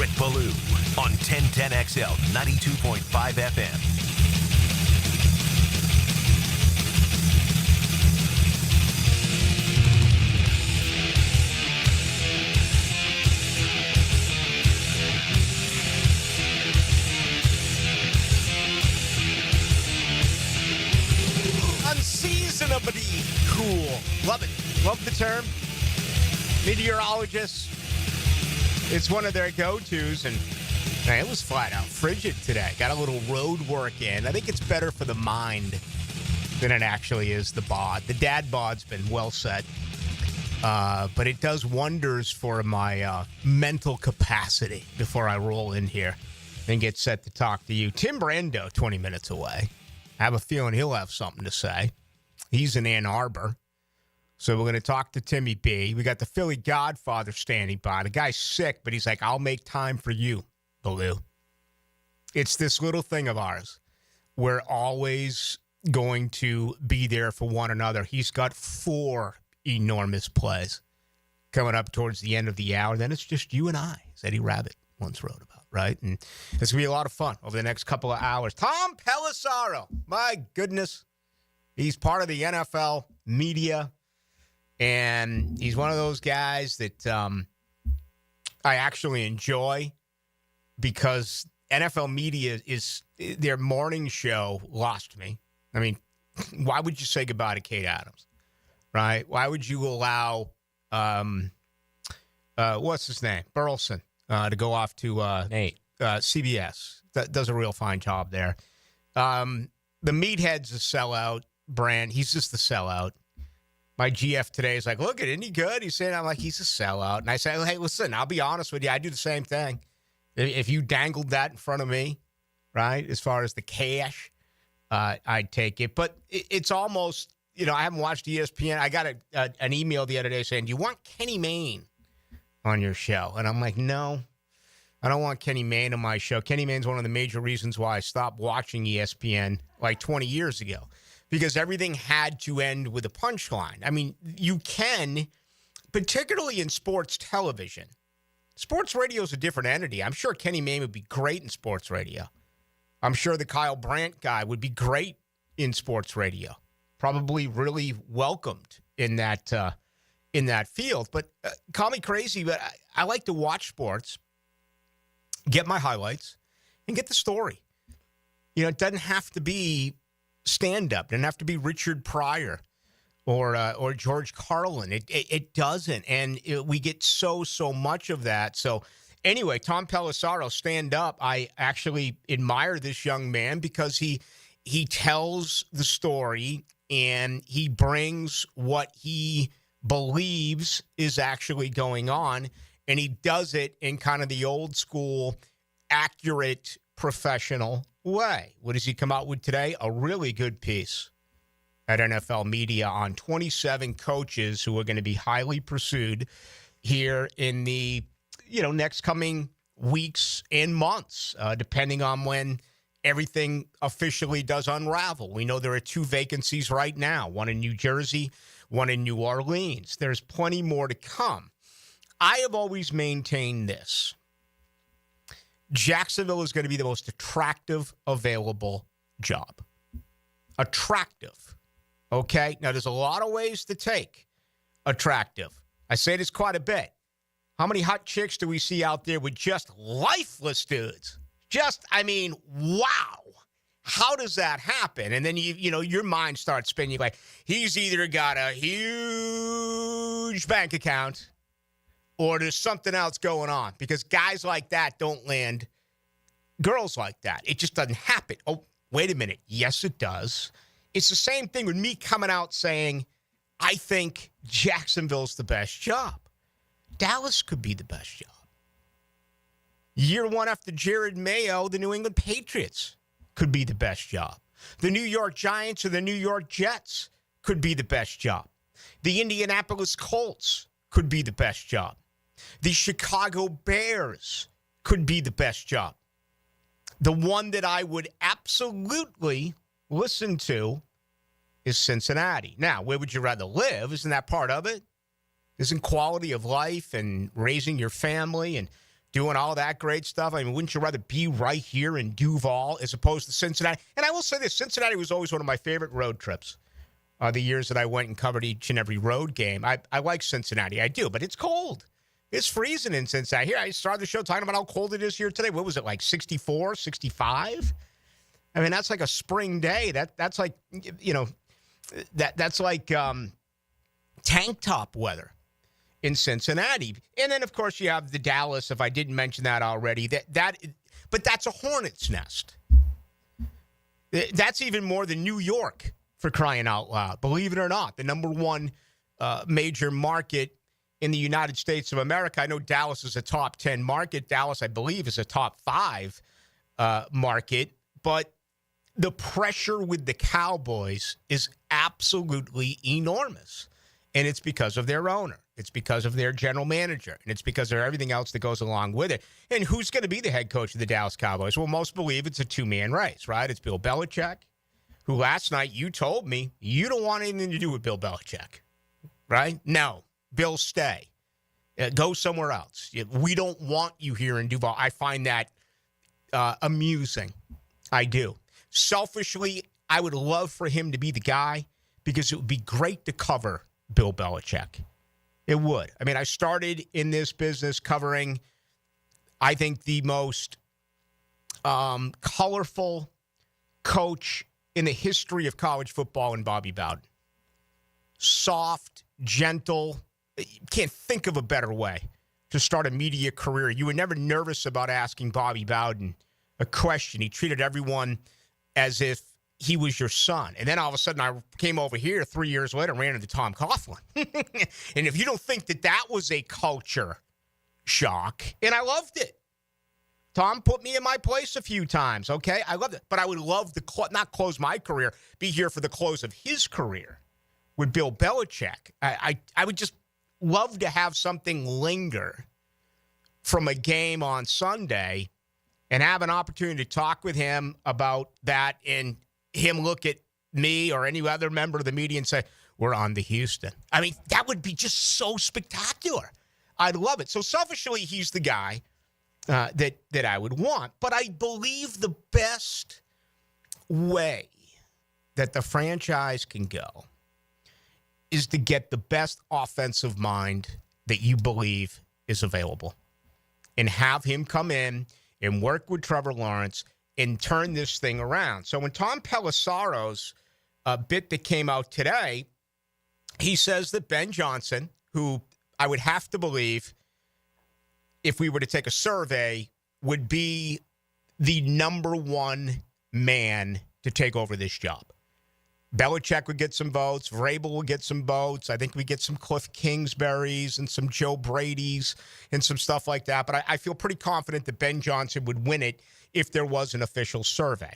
Rick Ballou on 1010XL 92.5 FM. Unseasonably cool. Love it. Love the term. Meteorologists. It's one of their go-tos, and man, it was flat out frigid today. Got a little road work in. I think it's better for the mind than it actually is the bod. The dad bod's been well set, but it does wonders for my mental capacity before I roll in here and get set to talk to you. Tim Brando, 20 minutes away. I have a feeling he'll have something to say. He's in Ann Arbor. So we're going to talk to Timmy B. We got the Philly Godfather standing by. The guy's sick, but he's like, I'll make time for you, Ballou. It's this little thing of ours. We're always going to be there for one another. He's got 4 enormous plays coming up towards the end of the hour. Then it's just you and I, as Eddie Rabbit once wrote about, right? And it's going to be a lot of fun over the next couple of hours. Tom Pelissero, my goodness. He's part of the NFL media. And he's one of those guys that I actually enjoy because NFL media is their morning show lost me. I mean, why would you say goodbye to Kate Adams, right? Why would you allow, what's his name, Burleson, to go off to CBS? That does a real fine job there. The Meathead's a sellout brand. He's just a sellout. My GF today is like, look, isn't he good? He's saying, I'm like, he's a sellout. And I say, hey, listen, I'll be honest with you. I do the same thing. If you dangled that in front of me, right, as far as the cash, I'd take it. But it's almost, I haven't watched ESPN. I got an email the other day saying, do you want Kenny Mayne on your show? And I'm like, no, I don't want Kenny Mayne on my show. Kenny Mayne's one of the major reasons why I stopped watching ESPN like 20 years ago. Because everything had to end with a punchline. I mean, you can, particularly in sports television. Sports radio is a different entity. I'm sure Kenny Mayne would be great in sports radio. I'm sure the Kyle Brandt guy would be great in sports radio. Probably really welcomed in that field. But call me crazy, but I like to watch sports, get my highlights, and get the story. It doesn't have to be stand-up. It doesn't have to be Richard Pryor or George Carlin. It doesn't. And we get so much of that. So anyway, Tom Pelissero, stand up. I actually admire this young man because he tells the story and he brings what he believes is actually going on. And he does it in kind of the old school, accurate, professional way. What does he come out with today? A really good piece at NFL Media on 27 coaches who are going to be highly pursued here in the next coming weeks and months, depending on when everything officially does unravel. We know there are 2 vacancies right now, one in New Jersey, one in New Orleans. There's plenty more to come. I have always maintained this. Jacksonville is going to be the most attractive available job. Attractive. Okay? Now, there's a lot of ways to take attractive. I say this quite a bit. How many hot chicks do we see out there with just lifeless dudes? Wow. How does that happen? And then, your mind starts spinning like, he's either got a huge bank account or there's something else going on because guys like that don't land girls like that. It just doesn't happen. Oh, wait a minute. Yes, it does. It's the same thing with me coming out saying, I think Jacksonville's the best job. Dallas could be the best job. Year 1 after Jared Mayo, the New England Patriots could be the best job. The New York Giants or the New York Jets could be the best job. The Indianapolis Colts could be the best job. The Chicago Bears could be the best job. The one that I would absolutely listen to is Cincinnati. Now, where would you rather live? Isn't that part of it? Isn't quality of life and raising your family and doing all that great stuff. I mean, wouldn't you rather be right here in Duval as opposed to Cincinnati? And I will say this, Cincinnati was always one of my favorite road trips. The years that I went and covered each and every road game. I like Cincinnati. I do, but it's cold. It's freezing in Cincinnati. Here, I started the show talking about how cold it is here today. What was it, like 64, 65? I mean, that's like a spring day. That's like, that's like tank top weather in Cincinnati. And then, of course, you have the Dallas, if I didn't mention that already. But that's a hornet's nest. That's even more than New York, for crying out loud. Believe it or not, the number one major market in the United States of America. I know Dallas is a top 10 market. Dallas, I believe, is a top 5 market. But the pressure with the Cowboys is absolutely enormous. And it's because of their owner. It's because of their general manager. And it's because of everything else that goes along with it. And who's going to be the head coach of the Dallas Cowboys? Well, most believe it's a two-man race, right? It's Bill Belichick, who last night you told me you don't want anything to do with Bill Belichick, right? No. Bill, stay. Go somewhere else. We don't want you here in Duval. I find that amusing. I do. Selfishly, I would love for him to be the guy because it would be great to cover Bill Belichick. It would. I mean, I started in this business covering, I think, the most colorful coach in the history of college football in Bobby Bowden. Soft, gentle. You can't think of a better way to start a media career. You were never nervous about asking Bobby Bowden a question. He treated everyone as if he was your son. And then all of a sudden I came over here 3 years later and ran into Tom Coughlin. And if you don't think that was a culture shock, and I loved it. Tom put me in my place a few times, okay? I loved it. But I would love to not close my career, be here for the close of his career with Bill Belichick. I would just love to have something linger from a game on Sunday and have an opportunity to talk with him about that and him look at me or any other member of the media and say, we're on to Houston. I mean, that would be just so spectacular. I'd love it. So selfishly, he's the guy that I would want. But I believe the best way that the franchise can go is to get the best offensive mind that you believe is available and have him come in and work with Trevor Lawrence and turn this thing around. So when Tom Pelissaro's bit that came out today, he says that Ben Johnson, who I would have to believe, if we were to take a survey, would be the number one man to take over this job. Belichick would get some votes. Vrabel would get some votes. I think we get some Cliff Kingsburys and some Joe Brady's and some stuff like that. But I feel pretty confident that Ben Johnson would win it if there was an official survey.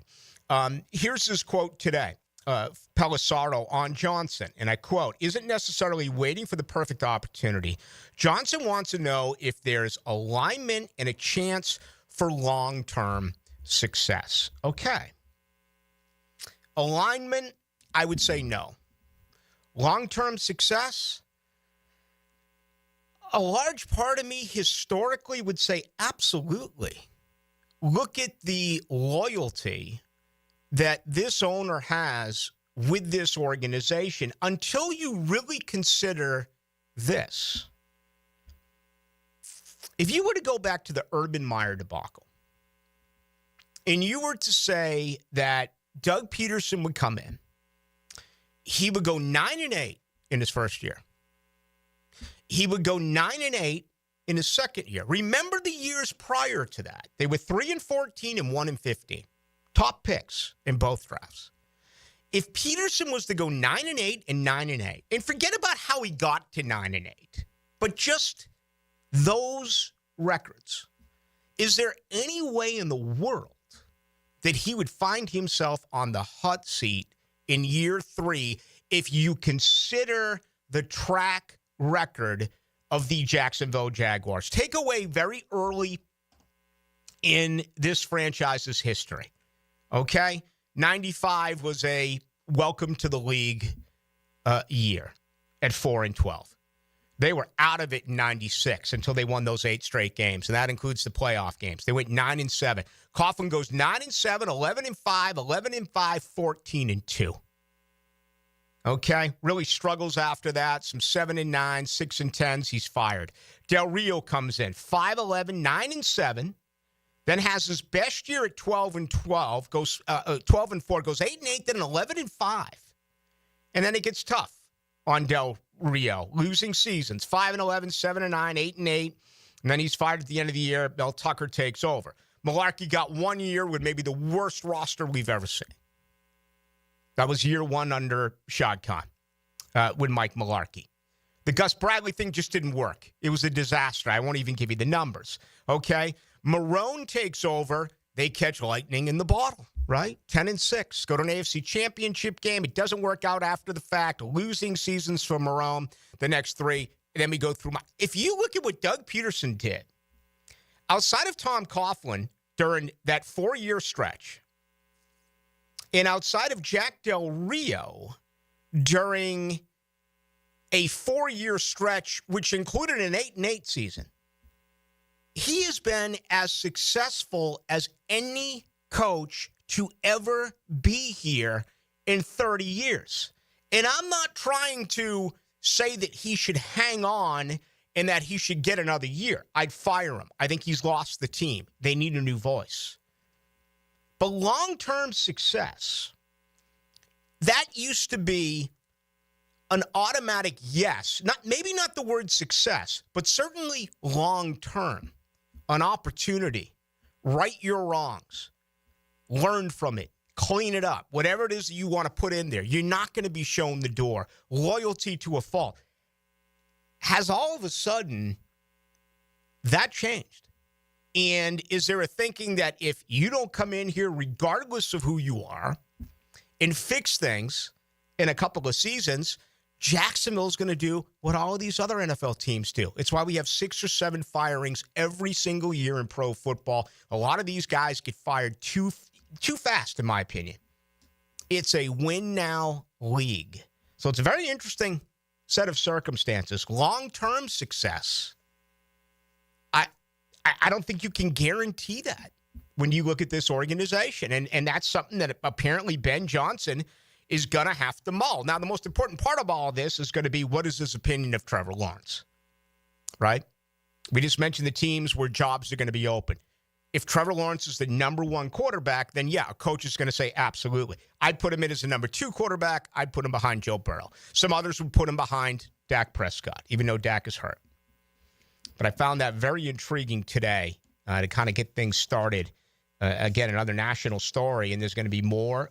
Here's his quote today, Pelissaro on Johnson, and I quote, "Isn't necessarily waiting for the perfect opportunity. Johnson wants to know if there's alignment and a chance for long-term success." Okay. Alignment, I would say no. Long-term success, a large part of me historically would say absolutely. Look at the loyalty that this owner has with this organization until you really consider this. If you were to go back to the Urban Meyer debacle and you were to say that Doug Peterson would come in, he would go 9-8 in his first year. He would go 9-8 in his second year. Remember the years prior to that. They were 3-14 and 1-15. Top picks in both drafts. If Peterson was to go 9-8 and 9-8, and forget about how he got to 9-8, but just those records, is there any way in the world that he would find himself on the hot seat in year 3 if you consider the track record of the Jacksonville Jaguars? Take away very early in this franchise's history. Okay? 95 was a welcome to the league year at 4-12. They were out of it in 96 until they won those 8 straight games, and that includes the playoff games. They went 9-7. Coughlin goes 9-7, 11-5, 11-5, 14-2. Okay, really struggles after that. Some 7-9, 6-10s. He's fired. Del Rio comes in 5-11, 9-7. Then has his best year at 12-12. Goes 12-4. Goes 8-8. Then 11-5. And then it gets tough on Del Rio. Losing seasons 5-11, 7-9, 8-8. And then he's fired at the end of the year. Mel Tucker takes over. Malarkey got 1 year with maybe the worst roster we've ever seen. That was year 1 under Shad Khan with Mike Malarkey. The Gus Bradley thing just didn't work. It was a disaster. I won't even give you the numbers. Okay? Marone takes over. They catch lightning in the bottle, right? 10-6. Go to an AFC championship game. It doesn't work out after the fact. Losing seasons for Marone. The next 3. And then we go through. If you look at what Doug Peterson did, outside of Tom Coughlin during that 4-year stretch, and outside of Jack Del Rio during a 4-year stretch, which included an 8-8 season, he has been as successful as any coach to ever be here in 30 years. And I'm not trying to say that he should hang on and that he should get another year. I'd fire him. I think he's lost the team. They need a new voice. But long-term success, that used to be an automatic yes. Maybe not the word success, but certainly long-term. An opportunity. Right your wrongs. Learn from it. Clean it up. Whatever it is that you want to put in there. You're not going to be shown the door. Loyalty to a fault. Has all of a sudden that changed? And is there a thinking that if you don't come in here, regardless of who you are, and fix things in a couple of seasons, Jacksonville's going to do what all of these other NFL teams do? It's why we have 6 or 7 firings every single year in pro football. A lot of these guys get fired too fast, in my opinion. It's a win-now league. So it's a very interesting set of circumstances. Long-term success, I don't think you can guarantee that when you look at this organization. And that's something that apparently Ben Johnson is going to have to mull. Now, the most important part of all of this is going to be, what is his opinion of Trevor Lawrence? Right? We just mentioned the teams where jobs are going to be open. If Trevor Lawrence is the number 1 quarterback, then yeah, a coach is going to say absolutely. I'd put him in as the number 2 quarterback. I'd put him behind Joe Burrow. Some others would put him behind Dak Prescott, even though Dak is hurt. But I found that very intriguing today to kind of get things started. Again, another national story, and there's going to be more,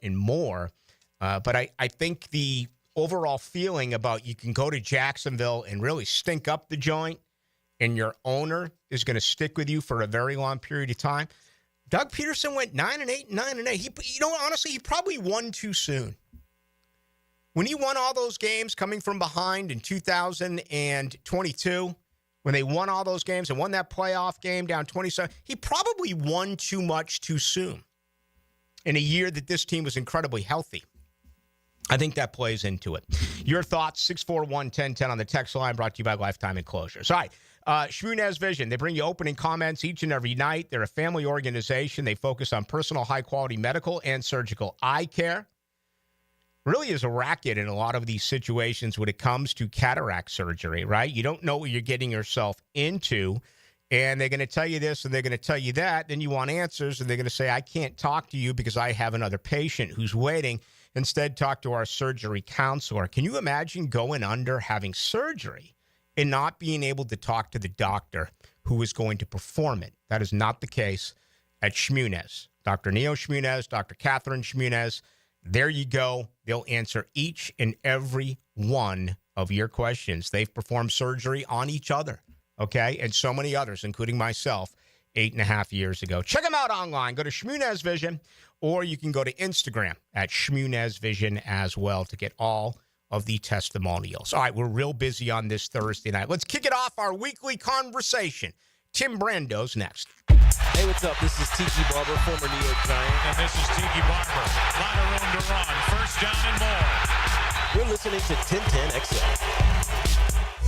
and more. But I think the overall feeling about you can go to Jacksonville and really stink up the joint, and your owner is going to stick with you for a very long period of time. Doug Peterson went 9-8, 9-8. Honestly, he probably won too soon. When he won all those games coming from behind in 2022, when they won all those games and won that playoff game down 27, he probably won too much too soon in a year that this team was incredibly healthy. I think that plays into it. Your thoughts, 641-1010 on the text line, brought to you by Lifetime Enclosures. All right, Shmunez Vision. They bring you opening comments each and every night. They're a family organization. They focus on personal, high-quality medical and surgical eye care. Really is a racket in a lot of these situations when it comes to cataract surgery, right? You don't know what you're getting yourself into, and they're going to tell you this and they're going to tell you that. Then you want answers, and they're going to say, I can't talk to you because I have another patient who's waiting. Instead, talk to our surgery counselor. Can you imagine going under, having surgery, and not being able to talk to the doctor who is going to perform it? That is not the case at Shmunez. Dr. Neo Shmunez, Dr. Catherine Shmunez. There you go. They'll answer each and every one of your questions. They've performed surgery on each other, okay, and so many others, including myself, 8.5 years ago. Check them out online. Go to Shmunez Vision, or you can go to Instagram at Shmunez Vision as well to get all of the testimonials. All right, we're real busy on this Thursday night. Let's kick it off our weekly conversation. Tim Brando's next. Hey, what's up? This is Tiki Barber, former New York Giant. And this is Tiki Barber. A lot of room to run. First down and more. You're listening to 1010 XL.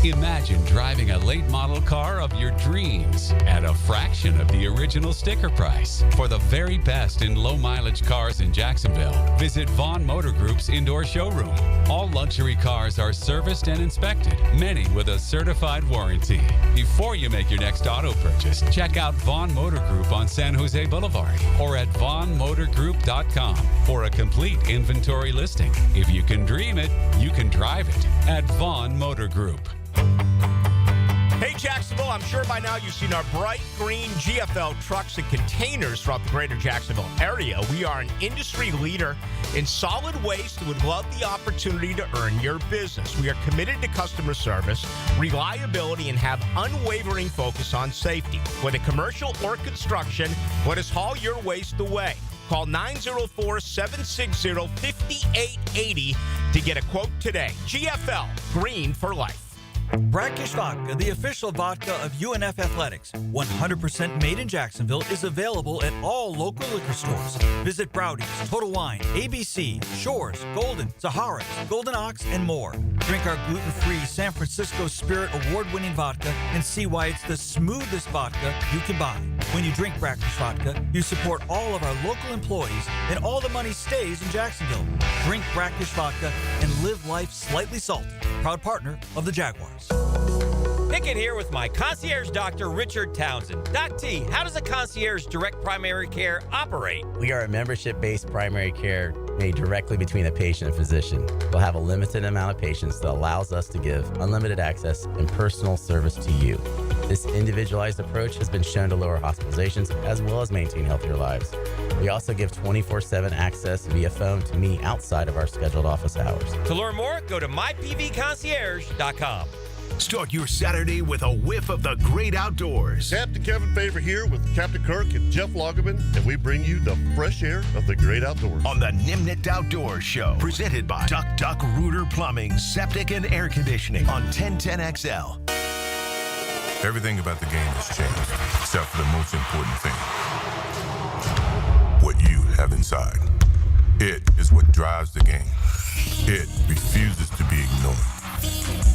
Imagine driving a late model car of your dreams at a fraction of the original sticker price. For the very best in low mileage cars in Jacksonville, visit Vaughn Motor Group's indoor showroom. All luxury cars are serviced and inspected, many with a certified warranty. Before you make your next auto purchase, check out Vaughn Motor Group on San Jose Boulevard or at vaughnmotorgroup.com for a complete inventory listing. If you can dream it, you can drive it at Vaughn Motor Group. Hey, Jacksonville, I'm sure by now you've seen our bright green GFL trucks and containers throughout the greater Jacksonville area. We are an industry leader in solid waste and would love the opportunity to earn your business. We are committed to customer service, reliability, and have unwavering focus on safety. Whether commercial or construction, let us haul your waste away. Call 904-760-5880 to get a quote today. GFL, green for life. Brackish Vodka, the official vodka of UNF Athletics, 100% made in Jacksonville, is available at all local liquor stores. Visit Browdy's, Total Wine, ABC, Shores, Golden, Sahara's, Golden Ox, and more. Drink our gluten-free San Francisco Spirit award-winning vodka and see why it's the smoothest vodka you can buy. When you drink Brackish Vodka, you support all of our local employees and all the money stays in Jacksonville. Drink Brackish Vodka and live life slightly salty. Proud partner of the Jaguars. Pickett here with my concierge doctor, Richard Townsend. Doc T, how does a concierge direct primary care operate? We are a membership-based primary care made directly between a patient and physician. We'll have a limited amount of patients that allows us to give unlimited access and personal service to you. This individualized approach has been shown to lower hospitalizations as well as maintain healthier lives. We also give 24/7 access via phone to me outside of our scheduled office hours. To learn more, go to mypvconcierge.com. Start your Saturday with a whiff of the great outdoors. Captain Kevin Favor here with Captain Kirk and Jeff Loggeman, and we bring you the fresh air of the great outdoors. On the Nimnit Outdoors Show, presented by Duck Rooter Plumbing, Septic and Air Conditioning on 1010XL. Everything about the game has changed, except for the most important thing. What you have inside. It is what drives the game. It refuses to be ignored.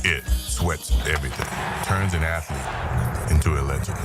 It sweats everything, turns an athlete into a legend.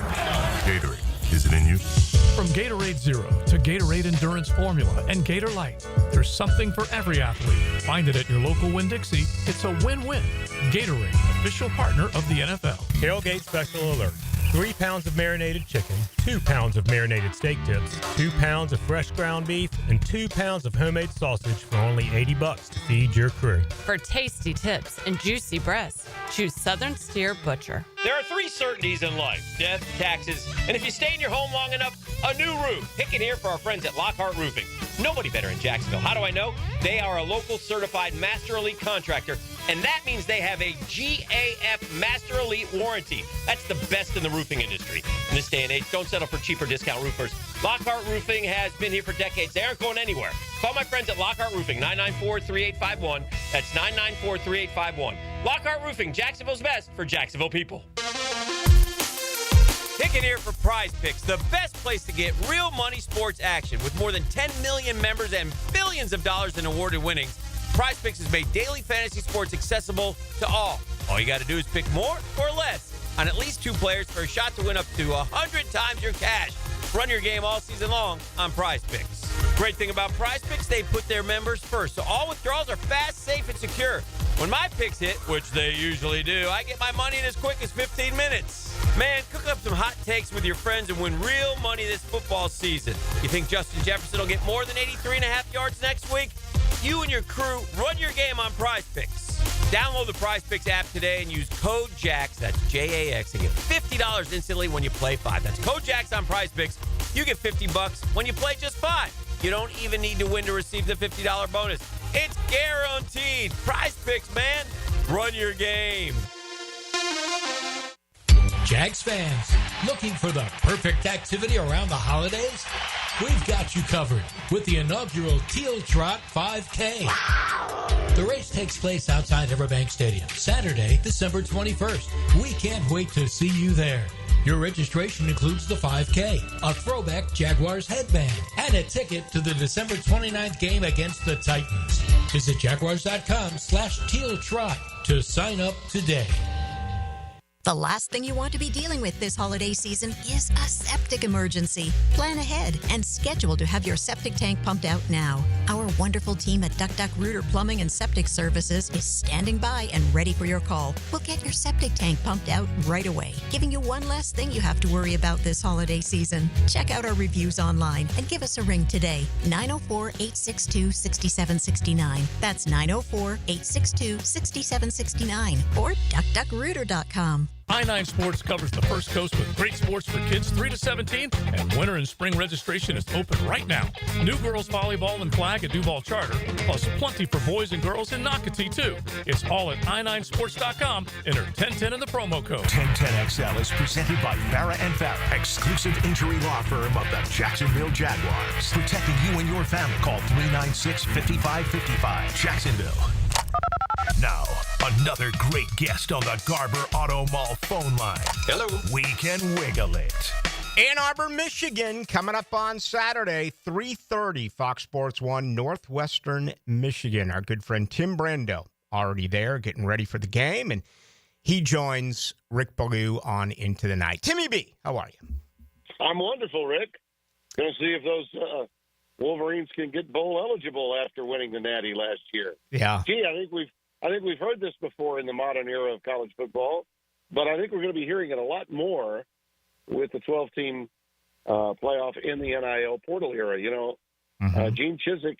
Gatorade, is it in you? From Gatorade Zero to Gatorade Endurance Formula and Gator Light, there's something for every athlete. Find it at your local Winn-Dixie. It's a win-win. Gatorade, official partner of the NFL. Tailgate special alert. 3 pounds of marinated chicken, 2 pounds of marinated steak tips, 2 pounds of fresh ground beef, and 2 pounds of homemade sausage for only $80 to feed your crew. For tasty tips and juicy breasts, choose Southern Steer Butcher. There are 3 certainties in life: death, taxes, and if you stay in your home long enough, a new roof. Pick it here for our friends at Lockhart Roofing. Nobody better in Jacksonville. How do I know? They are a local certified Master Elite contractor, and that means they have a GAF Master Elite warranty. That's the best in the roofing industry. In this day and age, don't settle for cheaper discount roofers. Lockhart Roofing has been here for decades. They aren't going anywhere. Call my friends at Lockhart Roofing, 994-3851. That's 994-3851. Lockhart Roofing, Jacksonville's best for Jacksonville people. Pickett here for Prize Picks, the best place to get real money sports action. With more than 10 million members and billions of dollars in awarded winnings, Prize Picks has made daily fantasy sports accessible to all. All you got to do is pick more or less on at least 2 players for a shot to win up to 100 times your cash. Run your game all season long on Prize Picks. Great thing about Prize Picks, they put their members first, so all withdrawals are fast, safe, and secure. When my picks hit, which they usually do, I get my money in as quick as 15 minutes. Man, cook up some hot takes with your friends and win real money this football season. You think Justin Jefferson will get more than 83.5 yards next week? You and your crew run your game on Prize Picks. Download the Prize Picks app today and use code JAX, that's J-A-X, and get $50 instantly when you play 5. That's code JAX on Prize Picks. You get $50 when you play just 5. You don't even need to win to receive the $50 bonus. It's guaranteed. Prize Picks, man. Run your game. Jags fans, looking for the perfect activity around the holidays? We've got you covered with the inaugural Teal Trot 5K. The race takes place outside Everbank Stadium, Saturday, December 21st. We can't wait to see you there. Your registration includes the 5K, a throwback Jaguars headband, and a ticket to the December 29th game against the Titans. Visit Jaguars.com/Teal Trot to sign up today. The last thing you want to be dealing with this holiday season is a septic emergency. Plan ahead and schedule to have your septic tank pumped out now. Our wonderful team at Duck Rooter Plumbing and Septic Services is standing by and ready for your call. We'll get your septic tank pumped out right away, giving you one less thing you have to worry about this holiday season. Check out our reviews online and give us a ring today. 904-862-6769. That's 904-862-6769 or duckduckrooter.com. I-9 Sports covers the First Coast with great sports for kids 3 to 17, and winter and spring registration is open right now. New girls volleyball and flag at Duval Charter, plus plenty for boys and girls in Nocatee, too. It's all at i9sports.com. Enter 1010 in the promo code. 1010XL is presented by Farah and Farah, exclusive injury law firm of the Jacksonville Jaguars. Protecting you and your family. Call 396-5555. Jacksonville. Now, another great guest on the Garber Auto Mall phone line. Hello. We can wiggle it. Ann Arbor, Michigan, coming up on Saturday, 3:30, Fox Sports 1, Northwestern Michigan. Our good friend Tim Brando already there, getting ready for the game, and he joins Rick Ballou on Into the Night. Timmy B, how are you? I'm wonderful, Rick. Going to see if those Wolverines can get bowl eligible after winning the Natty last year. Yeah. Gee, I think we've heard this before in the modern era of college football, but I think we're going to be hearing it a lot more with the 12-team playoff in the NIL portal era. You know, Gene Chizik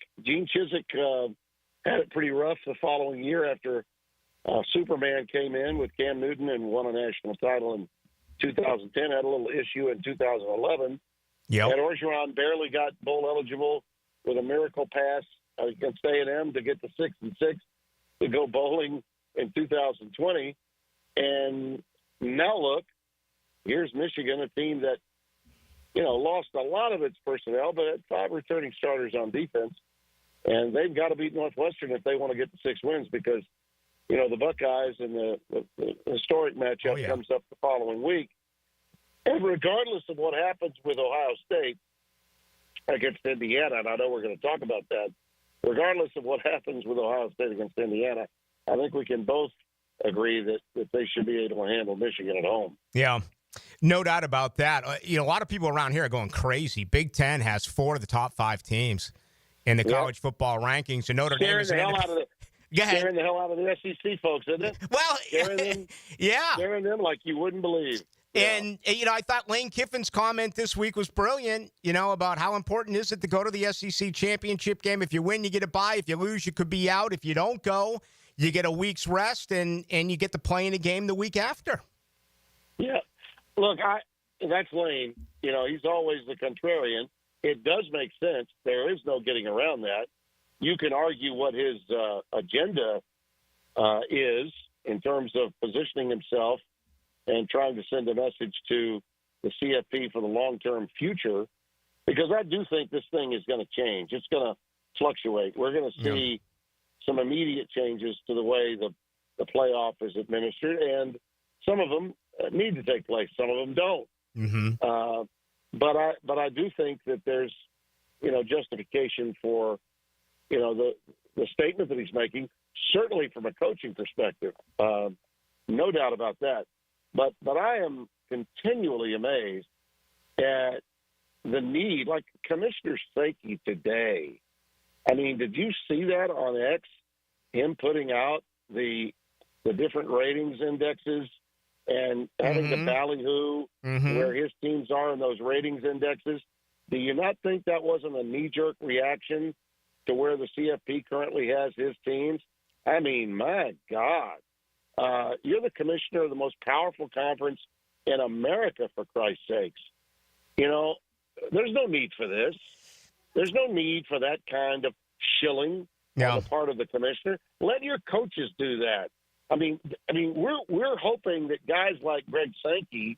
had it pretty rough the following year after Superman came in with Cam Newton and won a national title in 2010. Had a little issue in 2011. Yep. And Orgeron barely got bowl eligible with a miracle pass against A&M to get to 6-6 to go bowling in 2020. And now look, here's Michigan, a team that, you know, lost a lot of its personnel, but had 5 returning starters on defense. And they've got to beat Northwestern if they want to get to 6 wins because, you know, the Buckeyes and the historic matchup comes up the following week. And regardless of what happens with Ohio State against Indiana, and I know we're going to talk about that, regardless of what happens with Ohio State against Indiana, I think we can both agree that they should be able to handle Michigan at home. Yeah, no doubt about that. You know, a lot of people around here are going crazy. Big Ten has 4 of the top 5 teams in the college football rankings, and Notre Dame is scaring the hell out of the SEC folks, isn't it? Well, scaring them like you wouldn't believe. And, you know, I thought Lane Kiffin's comment this week was brilliant, you know, about how important is it to go to the SEC championship game. If you win, you get a bye. If you lose, you could be out. If you don't go, you get a week's rest, and you get to play in a game the week after. Yeah. Look, that's Lane. You know, he's always the contrarian. It does make sense. There is no getting around that. You can argue what his agenda is in terms of positioning himself and trying to send a message to the CFP for the long-term future, because I do think this thing is going to change. It's going to fluctuate. We're going to see some immediate changes to the way the playoff is administered, and some of them need to take place. Some of them don't. But I do think that there's, you know, justification for, you know, the statement that he's making, certainly from a coaching perspective. No doubt about that. But I am continually amazed at the need, like Commissioner Sankey today. I mean, did you see that on X? Him putting out the different ratings indexes and having the ballyhoo where his teams are in those ratings indexes. Do you not think that wasn't a knee-jerk reaction to where the CFP currently has his teams? I mean, my God. You're the commissioner of the most powerful conference in America, for Christ's sakes. You know, there's no need for this. There's no need for that kind of shilling on the part of the commissioner. Let your coaches do that. I mean, we're hoping that guys like Greg Sankey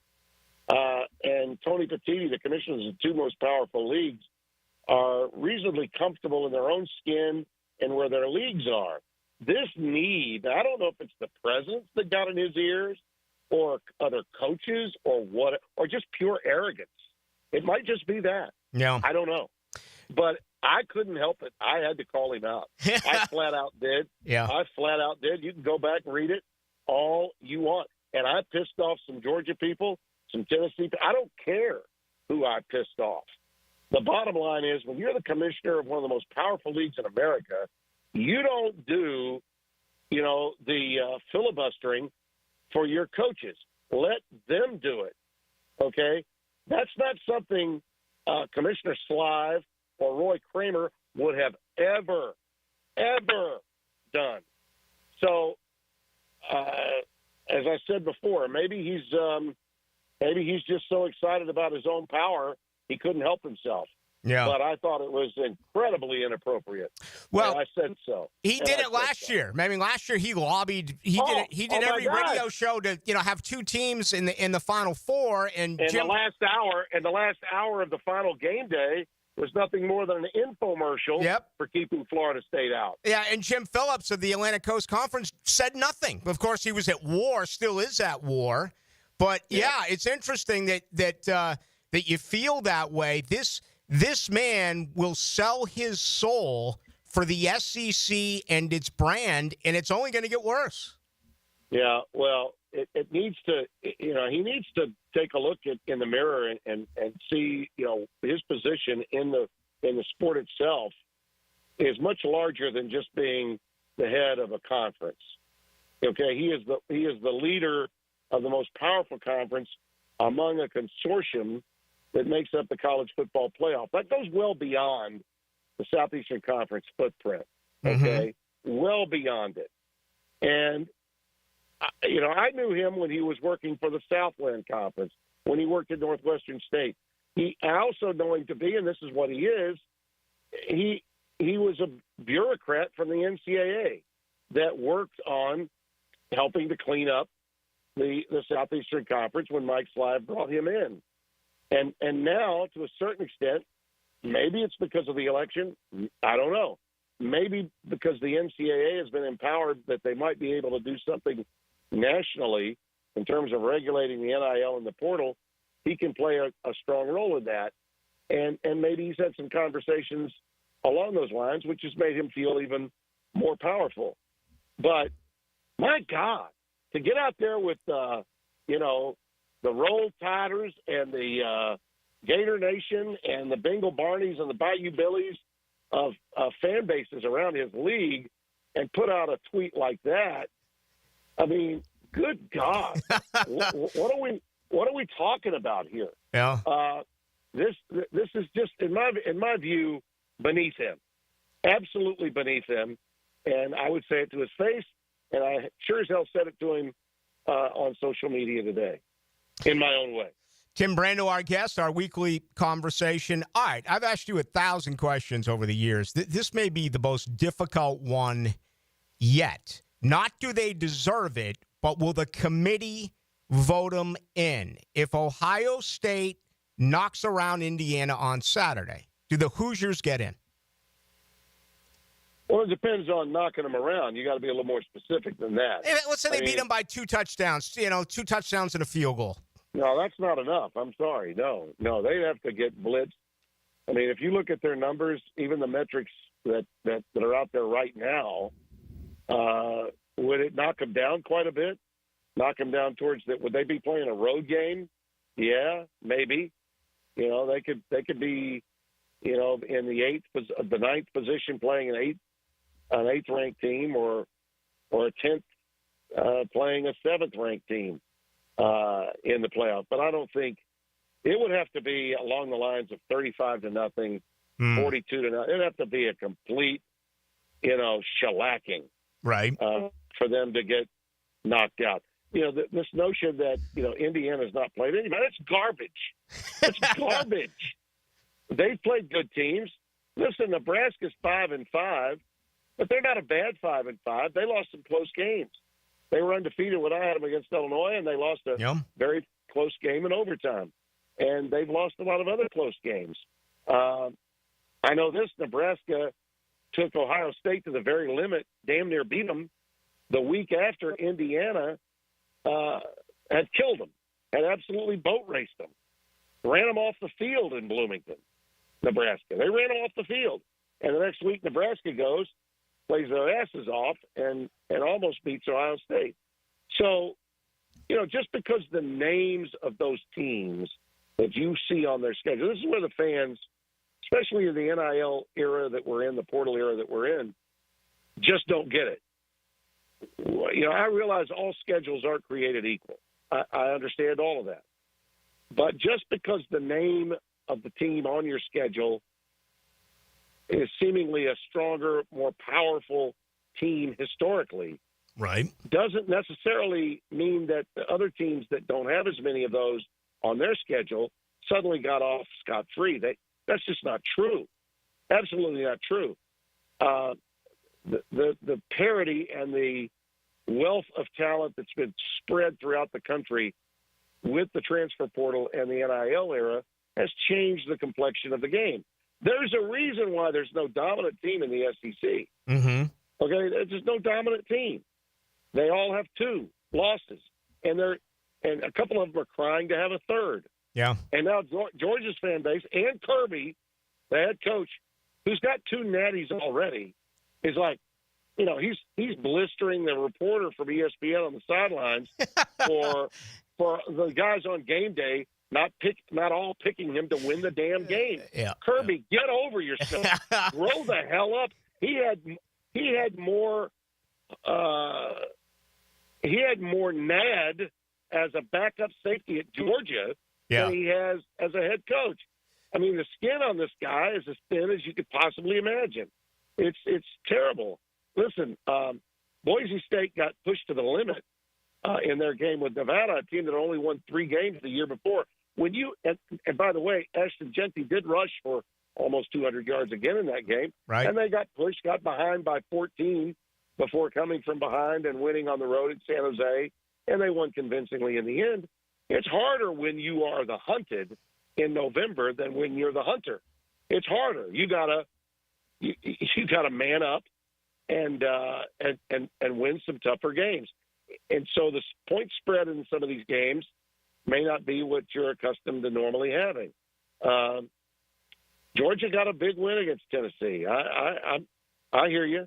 and Tony Petitti, the commissioners of the 2 most powerful leagues, are reasonably comfortable in their own skin and where their leagues are. This need, I don't know if it's the presidents that got in his ears or other coaches or what, or just pure arrogance. It might just be that. Yeah. I don't know. But I couldn't help it. I had to call him out. I flat out did. Yeah. I flat out did. You can go back and read it all you want. and I pissed off some Georgia people, some Tennessee people. I don't care who I pissed off. The bottom line is, when you're the commissioner of one of the most powerful leagues in America, you don't do, the filibustering for your coaches. Let them do it, okay? That's not something Commissioner Slive or Roy Kramer would have ever done. So, as I said before, maybe he's just so excited about his own power he couldn't help himself. Yeah. But I thought it was incredibly inappropriate. Well, and I said so. He did it last year. I mean, last year he lobbied. He did every radio show to have two teams in the Final Four. And the last hour of the final game day was nothing more than an infomercial for keeping Florida State out. Yeah, and Jim Phillips of the Atlantic Coast Conference said nothing. Of course, he was at war, still is at war. But it's interesting that you feel that way. This man will sell his soul for the SEC and its brand, and it's only going to get worse. Yeah, well, it needs to. He needs to take a look in the mirror and see. His position in the sport itself is much larger than just being the head of a conference. Okay, he is the leader of the most powerful conference among a consortium that makes up the college football playoff. That goes well beyond the Southeastern Conference footprint, okay? Well beyond it. And, I knew him when he was working for the Southland Conference, when he worked at Northwestern State. I also know him to be, and this is what he is, he was a bureaucrat from the NCAA that worked on helping to clean up the Southeastern Conference when Mike Slive brought him in. And now, to a certain extent, maybe it's because of the election. I don't know. Maybe because the NCAA has been empowered that they might be able to do something nationally in terms of regulating the NIL and the portal. He can play a strong role in that. And maybe he's had some conversations along those lines, which has made him feel even more powerful. But, my God, to get out there with, the Roll Tiders and the Gator Nation and the Bengal Barneys and the Bayou Billies of fan bases around his league and put out a tweet like that. I mean, good God, what are we talking about here? Yeah. This is just in my view beneath him, absolutely beneath him, and I would say it to his face, and I sure as hell said it to him on social media today. In my own way. Tim Brando, our guest, our weekly conversation. All right, I've asked you 1,000 questions over the years. This may be the most difficult one yet. Not do they deserve it, but will the committee vote them in? If Ohio State knocks around Indiana on Saturday, do the Hoosiers get in? Well, it depends on knocking them around. You got to be a little more specific than that. Let's say they beat them by 2 touchdowns. 2 touchdowns and a field goal. No, that's not enough. I'm sorry. No, they'd have to get blitzed. I mean, if you look at their numbers, even the metrics that are out there right now, would it knock them down quite a bit? Knock them down towards that? Would they be playing a road game? Yeah, maybe. They could be, in the ninth position playing an eighth ranked team, or a 10th playing a 7th ranked team in the playoff. But I don't think it would have to be along the lines of 35-0, 42-0. It'd have to be a complete, shellacking, right? For them to get knocked out. This notion that Indiana's not played anybody, that's garbage. It's garbage. They've played good teams. Listen, Nebraska's 5-5. But they're not a bad 5-5. They lost some close games. They were undefeated when I had them against Illinois, and they lost a very close game in overtime. And they've lost a lot of other close games. I know this, Nebraska took Ohio State to the very limit, damn near beat them the week after Indiana had killed them, had absolutely boat raced them, ran them off the field in Bloomington, Nebraska. They ran them off the field. And the next week, Nebraska goes, plays their asses off, and almost beats Ohio State. So just because the names of those teams that you see on their schedule, this is where the fans, especially in the NIL era that we're in, the portal era that we're in, just don't get it. I realize all schedules aren't created equal. I understand all of that. But just because the name of the team on your schedule is seemingly a stronger, more powerful team historically, right, doesn't necessarily mean that the other teams that don't have as many of those on their schedule suddenly got off scot-free. That's just not true. Absolutely not true. The parity and the wealth of talent that's been spread throughout the country with the transfer portal and the NIL era has changed the complexion of the game. There's a reason why there's no dominant team in the SEC. Mm-hmm. Okay, there's no dominant team. They all have 2 losses, and a couple of them are crying to have a third. Yeah. And now Georgia's fan base and Kirby, the head coach, who's got 2 natties already, is like, he's blistering the reporter from ESPN on the sidelines for the guys on game day not all picking him to win the damn game. Yeah. Kirby, get over yourself. Grow the hell up. He had more NAD as a backup safety at Georgia than he has as a head coach. I mean, the skin on this guy is as thin as you could possibly imagine. It's terrible. Listen, Boise State got pushed to the limit in their game with Nevada, a team that only won 3 games the year before. And by the way, Ashton Genty did rush for almost 200 yards again in that game. Right. And they got pushed, got behind by 14 before coming from behind and winning on the road at San Jose, and they won convincingly in the end. It's harder when you are the hunted in November than when you're the hunter. It's harder. You gotta man up and win some tougher games. And so the point spread in some of these games may not be what you're accustomed to normally having. Georgia got a big win against Tennessee. I hear you.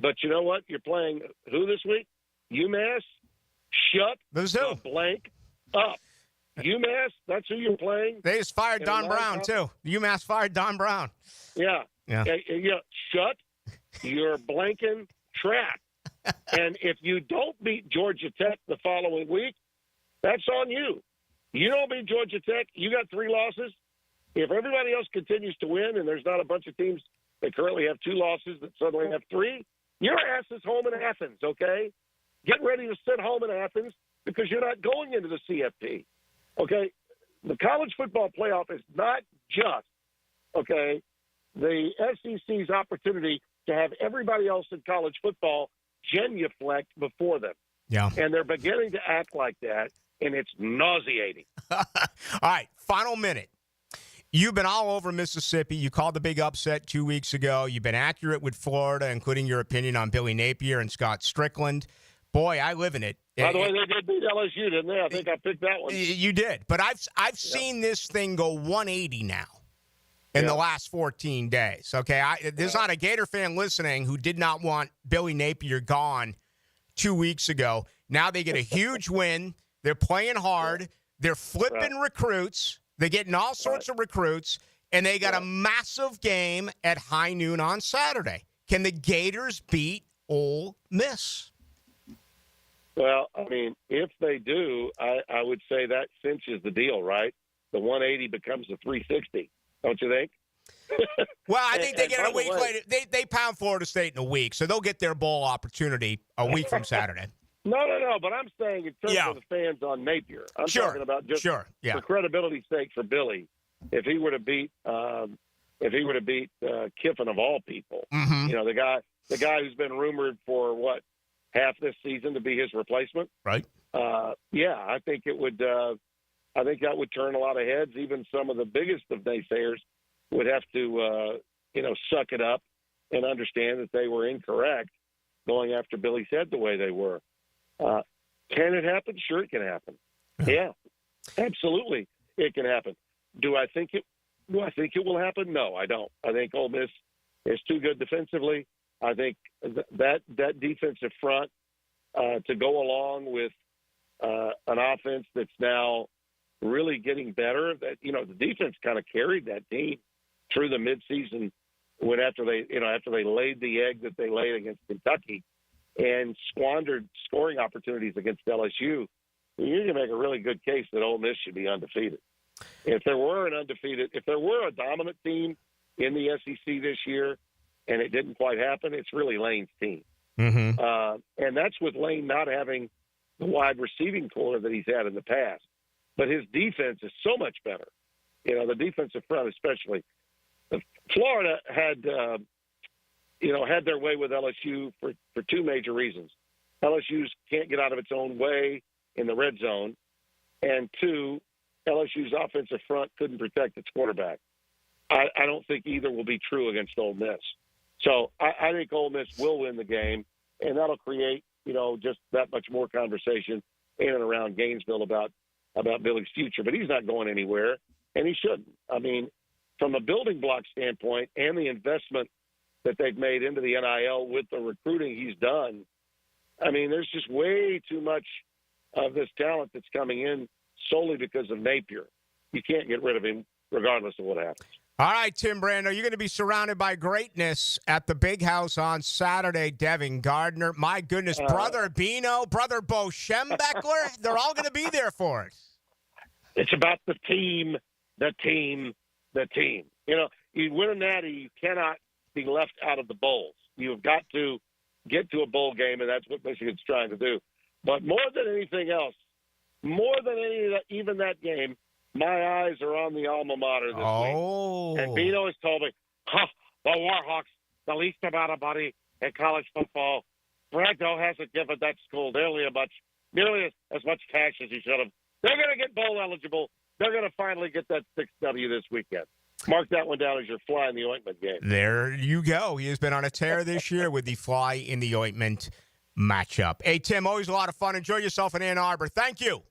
But you know what? You're playing who this week? UMass? Shut the blank up. UMass, that's who you're playing. They just fired Don Brown, too. UMass fired Don Brown. Yeah. Yeah. Shut your blanking trap. And if you don't beat Georgia Tech the following week, that's on you. You don't beat Georgia Tech, you got 3 losses. If everybody else continues to win and there's not a bunch of teams that currently have 2 losses that suddenly have 3, your ass is home in Athens, okay? Get ready to sit home in Athens because you're not going into the CFP, okay? The college football playoff is not just, okay, the SEC's opportunity to have everybody else in college football genuflect before them. Yeah. And they're beginning to act like that, and it's nauseating. All right, final minute. You've been all over Mississippi. You called the big upset 2 weeks ago. You've been accurate with Florida, including your opinion on Billy Napier and Scott Strickland. Boy, I live in it. By the way, they did beat LSU, didn't they? I think I picked that one. You did. But I've seen this thing go 180 now in the last 14 days. Okay, there's not a Gator fan listening who did not want Billy Napier gone 2 weeks ago. Now they get a huge win. They're playing hard. They're flipping recruits. They're getting all sorts of recruits, and they got a massive game at high noon on Saturday. Can the Gators beat Ole Miss? Well, I mean, if they do, I would say that cinches the deal, right? The 180 becomes the 360, don't you think? Well, I think they get it a week later. They pound Florida State in a week, so they'll get their bowl opportunity a week from Saturday. No, but I'm saying in terms of the fans on Napier. I'm talking about just for credibility's sake for Billy. If he were to beat Kiffin of all people, you know, the guy who's been rumored for half this season to be his replacement. Right. I think it would. I think that would turn a lot of heads. Even some of the biggest of naysayers would have to, suck it up and understand that they were incorrect going after Billy's head the way they were. Can it happen? Sure, it can happen. Yeah, absolutely, it can happen. Do I think it will happen? No, I don't. I think Ole Miss is too good defensively. I think that defensive front to go along with an offense that's now really getting better. That the defense kind of carried that team through the midseason after they laid the egg that they laid against Kentucky and squandered scoring opportunities against LSU. You can make a really good case that Ole Miss should be undefeated. If there were a dominant team in the SEC this year, and it didn't quite happen, it's really Lane's team. Mm-hmm. And that's with Lane not having the wide receiving core that he's had in the past. But his defense is so much better. The defensive front especially. Florida had their way with LSU for two major reasons. LSU can't get out of its own way in the red zone, and two, LSU's offensive front couldn't protect its quarterback. I don't think either will be true against Ole Miss. So I think Ole Miss will win the game, and that'll create, just that much more conversation in and around Gainesville about Billy's future. But he's not going anywhere, and he shouldn't. I mean, from a building block standpoint and the investment that they've made into the NIL with the recruiting he's done, I mean, there's just way too much of this talent that's coming in solely because of Napier. You can't get rid of him regardless of what happens. All right, Tim Brando, you're going to be surrounded by greatness at the Big House on Saturday. Devin Gardner, my goodness, Brother Bino, Brother Bo Schembechler, they're all going to be there for us. It's about the team, the team, the team. You win a natty, you cannot be left out of the bowls. You've got to get to a bowl game, and that's what Michigan's trying to do. But more than anything else, even that game, my eyes are on the alma mater this week. And Bino has told me, the Warhawks, the least amount of money in college football. Brando hasn't given that school nearly as much cash as he should have. They're going to get bowl eligible. They're going to finally get that 6W this weekend. Mark that one down as your fly in the ointment game. There you go. He has been on a tear this year with the fly in the ointment matchup. Hey, Tim, always a lot of fun. Enjoy yourself in Ann Arbor. Thank you.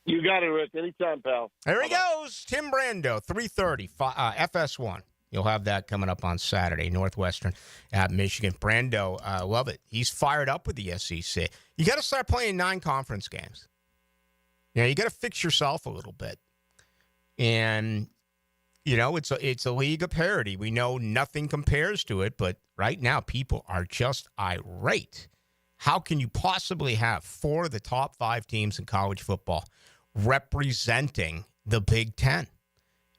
You got it, Rick. Anytime, pal. There he goes. Tim Brando, 3:30, FS1. You'll have that coming up on Saturday, Northwestern at Michigan. Brando, love it. He's fired up with the SEC. You got to start playing 9 conference games. You got to fix yourself a little bit. And, it's a league of parity. We know nothing compares to it, but right now people are just irate. How can you possibly have 4 of the top 5 teams in college football representing the Big Ten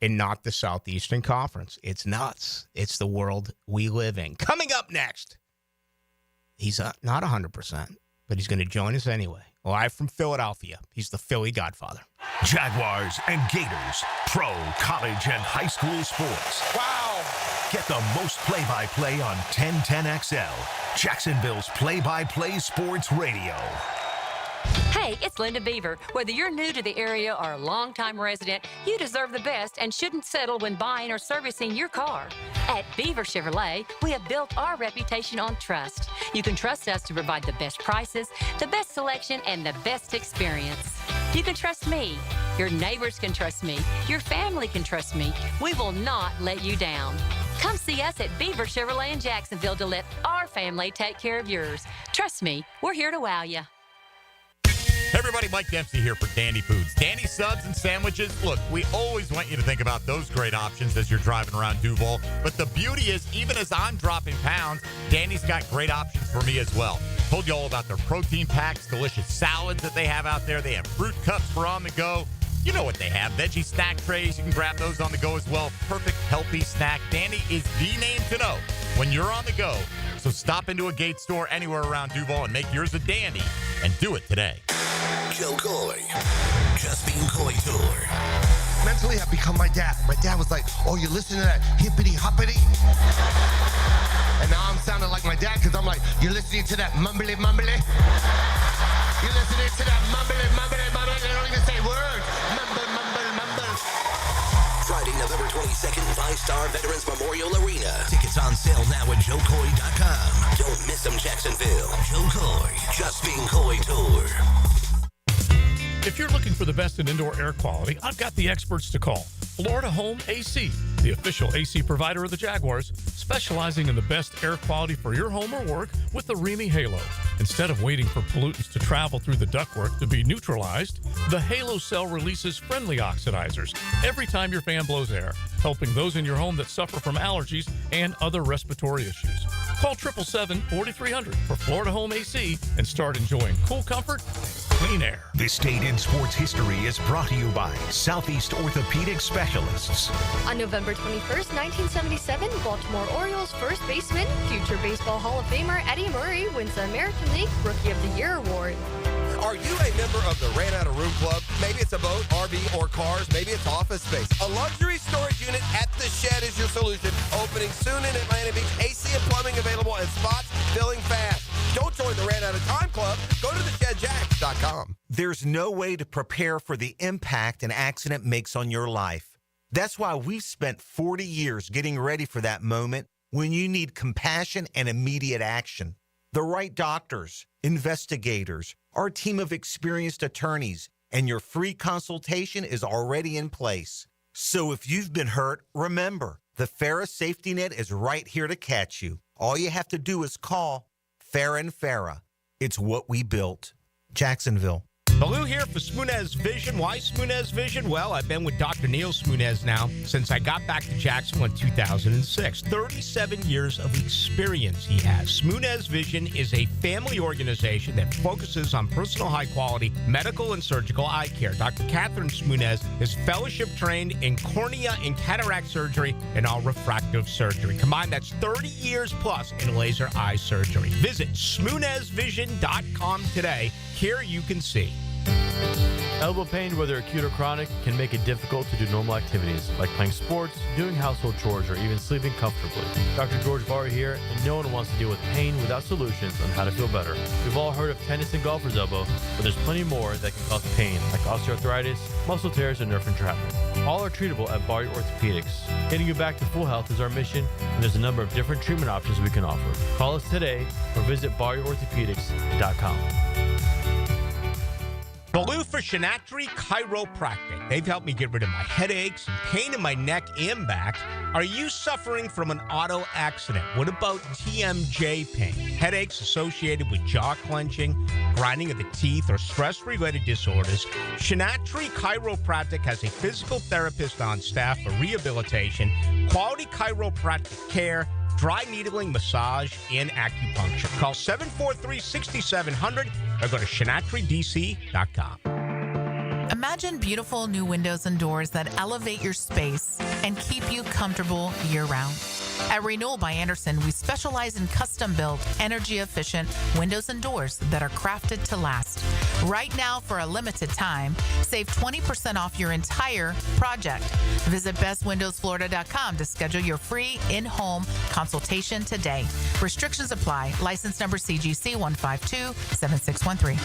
and not the Southeastern Conference? It's nuts. It's the world we live in. Coming up next, he's not 100%, but he's going to join us anyway. Live from Philadelphia, he's the Philly Godfather. Jaguars and Gators, pro, college, and high school sports. Wow. Get the most play-by-play on 1010XL, Jacksonville's play-by-play sports radio. Hey, it's Linda Beaver. Whether you're new to the area or a longtime resident, you deserve the best and shouldn't settle when buying or servicing your car. At Beaver Chevrolet, we have built our reputation on trust. You can trust us to provide the best prices, the best selection, and the best experience. You can trust me. Your neighbors can trust me. Your family can trust me. We will not let you down. Come see us at Beaver Chevrolet in Jacksonville to let our family take care of yours. Trust me, we're here to wow you. Hey everybody, Mike Dempsey here for Dandy Foods. Dandy subs and sandwiches. Look, we always want you to think about those great options as you're driving around Duval. But the beauty is, even as I'm dropping pounds, Dandy's got great options for me as well. Told you all about their protein packs, delicious salads that they have out there. They have fruit cups for on the go. You know what they have. Veggie snack trays. You can grab those on the go as well. Perfect, healthy snack. Dandy is the name to know when you're on the go. So stop into a Gate store anywhere around Duval and make yours a dandy. And do it today. Joe Coy, Just Being Coy Tour. Mentally, I've become my dad. My dad was like, oh, you listen to that hippity-hoppity? And now I'm sounding like my dad because I'm like, you're listening to that mumbly-mumbly? You're listening to that mumbly-mumbly-mumbly? They don't even say words. Mumble-mumble-mumble. Friday, November 22nd, 5-Star Veterans Memorial Arena. Tickets on sale now at joecoy.com. Don't miss them, Jacksonville. Joe Coy, Just Being Coy Tour. If you're looking for the best in indoor air quality, I've got the experts to call. Florida Home AC, the official AC provider of the Jaguars, specializing in the best air quality for your home or work with the Remy Halo. Instead of waiting for pollutants to travel through the ductwork to be neutralized, the Halo cell releases friendly oxidizers every time your fan blows air, helping those in your home that suffer from allergies and other respiratory issues. Call 777-4300 for Florida Home AC and start enjoying cool comfort and clean air. This date in sports history is brought to you by Southeast Orthopedic Specialists. On November 21st, 1977, Baltimore Orioles first baseman, future Baseball Hall of Famer Eddie Murray wins the American League Rookie of the Year award. Are you a member of the Ran Out of Room Club? Maybe it's a boat, RV, or cars. Maybe it's office space. A luxury storage unit at the Shed is your solution. Opening soon in Atlanta Beach. AC and plumbing available and spots filling fast. Don't join the Ran Out of Time Club. Go to theshedjacks.com. There's no way to prepare for the impact an accident makes on your life. That's why we've spent 40 years getting ready for that moment when you need compassion and immediate action. The right doctors, investigators, our team of experienced attorneys, and your free consultation is already in place. So if you've been hurt, remember, the Farah Safety Net is right here to catch you. All you have to do is call Farah & Farah. It's what we built. Jacksonville. Ballou here for Smunez Vision. Why Smunez Vision? Well, I've been with Dr. Neil Smunez now since I got back to Jacksonville in 2006. 37 years of experience he has. Smunez Vision is a family organization that focuses on personal high-quality medical and surgical eye care. Dr. Catherine Smunez is fellowship trained in cornea and cataract surgery and all refractive surgery. Combined, that's 30 years plus in laser eye surgery. Visit SmunezVision.com today. Here you can see. Elbow pain, whether acute or chronic, can make it difficult to do normal activities like playing sports, doing household chores, or even sleeping comfortably. Dr. George Varry here, and no one wants to deal with pain without solutions on how to feel better. We've all heard of tennis and golfer's elbow, but there's plenty more that can cause pain, like osteoarthritis, muscle tears, and nerve entrapment. All are treatable at Varry Orthopedics. Getting you back to full health is our mission, and there's a number of different treatment options we can offer. Call us today or visit VarryOrthopedics.com. Ballou for Shinatri Chiropractic. They've helped me get rid of my headaches and pain in my neck and back. Are you suffering from an auto accident? What about TMJ pain? Headaches associated with jaw clenching, grinding of the teeth, or stress-related disorders? Shinatri Chiropractic has a physical therapist on staff for rehabilitation, quality chiropractic care, dry needling, massage, and acupuncture. Call 743-6700 or go to ShinatriDC.com. Imagine beautiful new windows and doors that elevate your space and keep you comfortable year-round. At Renewal by Andersen, we specialize in custom-built, energy-efficient windows and doors that are crafted to last. Right now, for a limited time, save 20% off your entire project. Visit bestwindowsflorida.com to schedule your free in-home consultation today. Restrictions apply. License number CGC 1527613.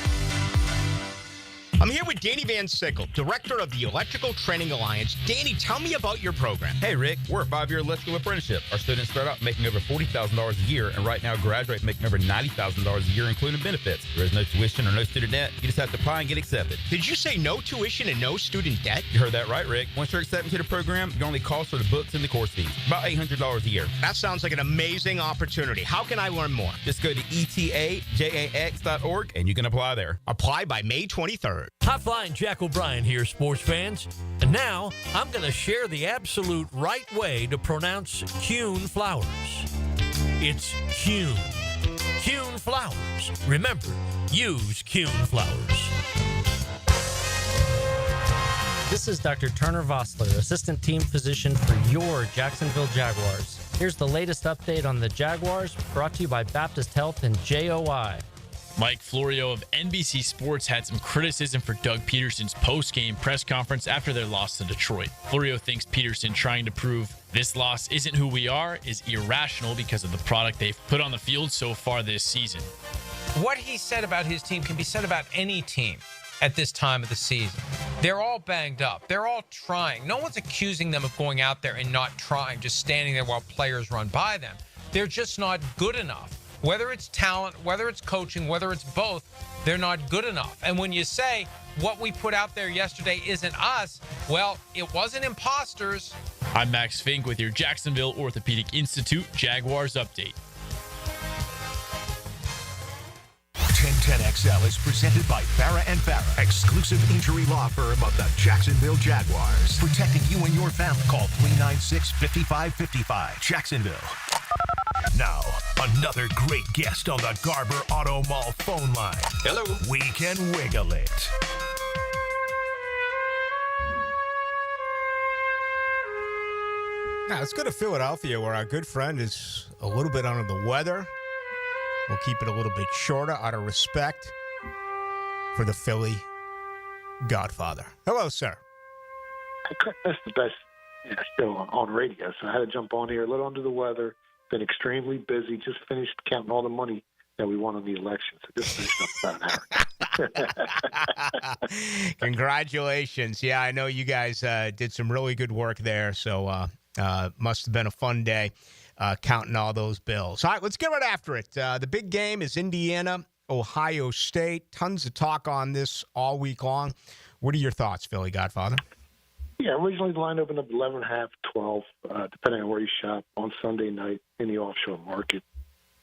I'm here with Danny Van Sickle, Director of the Electrical Training Alliance. Danny, tell me about your program. Hey, Rick, we're a 5-year electrical apprenticeship. Our students start out making over $40,000 a year, and right now graduate making over $90,000 a year, including benefits. There is no tuition or no student debt. You just have to apply and get accepted. Did you say no tuition and no student debt? You heard that right, Rick. Once you're accepted to the program, your only cost are the books and the course fees. About $800 a year. That sounds like an amazing opportunity. How can I learn more? Just go to etajax.org, and you can apply there. Apply by May 23rd. Hot Flying Jack O'Brien here, sports fans. And now I'm going to share the absolute right way to pronounce Kuhn flowers. It's Kuhn. Kuhn flowers. Remember, use Kuhn flowers. This is Dr. Turner Vossler, Assistant Team Physician for your Jacksonville Jaguars. Here's the latest update on the Jaguars, brought to you by Baptist Health and JOI. Mike Florio of NBC Sports had some criticism for Doug Peterson's post-game press conference after their loss to Detroit. Florio thinks Peterson trying to prove this loss isn't who we are is irrational because of the product they've put on the field so far this season. What he said about his team can be said about any team at this time of the season. They're all banged up. They're all trying. No one's accusing them of going out there and not trying, just standing there while players run by them. They're just not good enough. Whether it's talent, whether it's coaching, whether it's both, they're not good enough. And when you say what we put out there yesterday isn't us, well, it wasn't imposters. I'm Max Fink with your Jacksonville Orthopedic Institute Jaguars update. 1010XL is presented by Farah and Farah, exclusive injury law firm of the Jacksonville Jaguars. Protecting you and your family. Call 396-5555. Jacksonville. Now, another great guest on the Garber Auto Mall phone line. Hello. We can wiggle it. Now, let's go to Philadelphia, where our good friend is a little bit under the weather. We'll keep it a little bit shorter out of respect for the Philly Godfather. Hello, sir. I couldn't miss the best still on radio, so I had to jump on here. A little under the weather, been extremely busy, just finished counting all the money that we won on the election, so just finished up about an hour. Congratulations. Yeah, I know you guys did some really good work there, so must have been a fun day. Counting all those bills. All right, let's get right after it. The big game is Indiana, Ohio State. Tons of talk on this all week long. What are your thoughts, Philly Godfather? Yeah, originally the line opened up 11.5, 12, depending on where you shop, on Sunday night in the offshore market.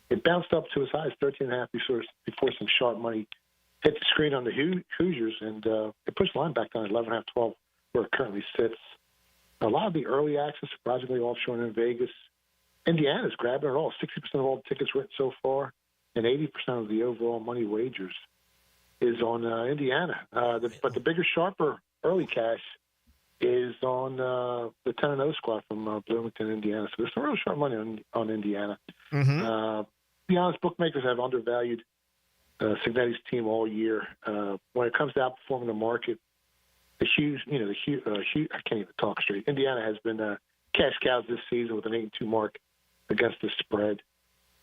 It bounced up to as high as 13.5 before some sharp money hit the screen on the Hoosiers, and it pushed the line back down to 11.5, 12, where it currently sits. A lot of the early access, surprisingly, offshore and in Vegas. Indiana's grabbing it all. 60% of all the tickets written so far, and 80% of the overall money wagers is on Indiana. But the bigger, sharper early cash is on the 10-0 squad from Bloomington, Indiana. So there's some real sharp money on Indiana. Mm-hmm. To be honest, bookmakers have undervalued Cignetti's team all year. When it comes to outperforming the market, I can't even talk straight. Indiana has been cash cows this season with an 8-2 mark against the spread.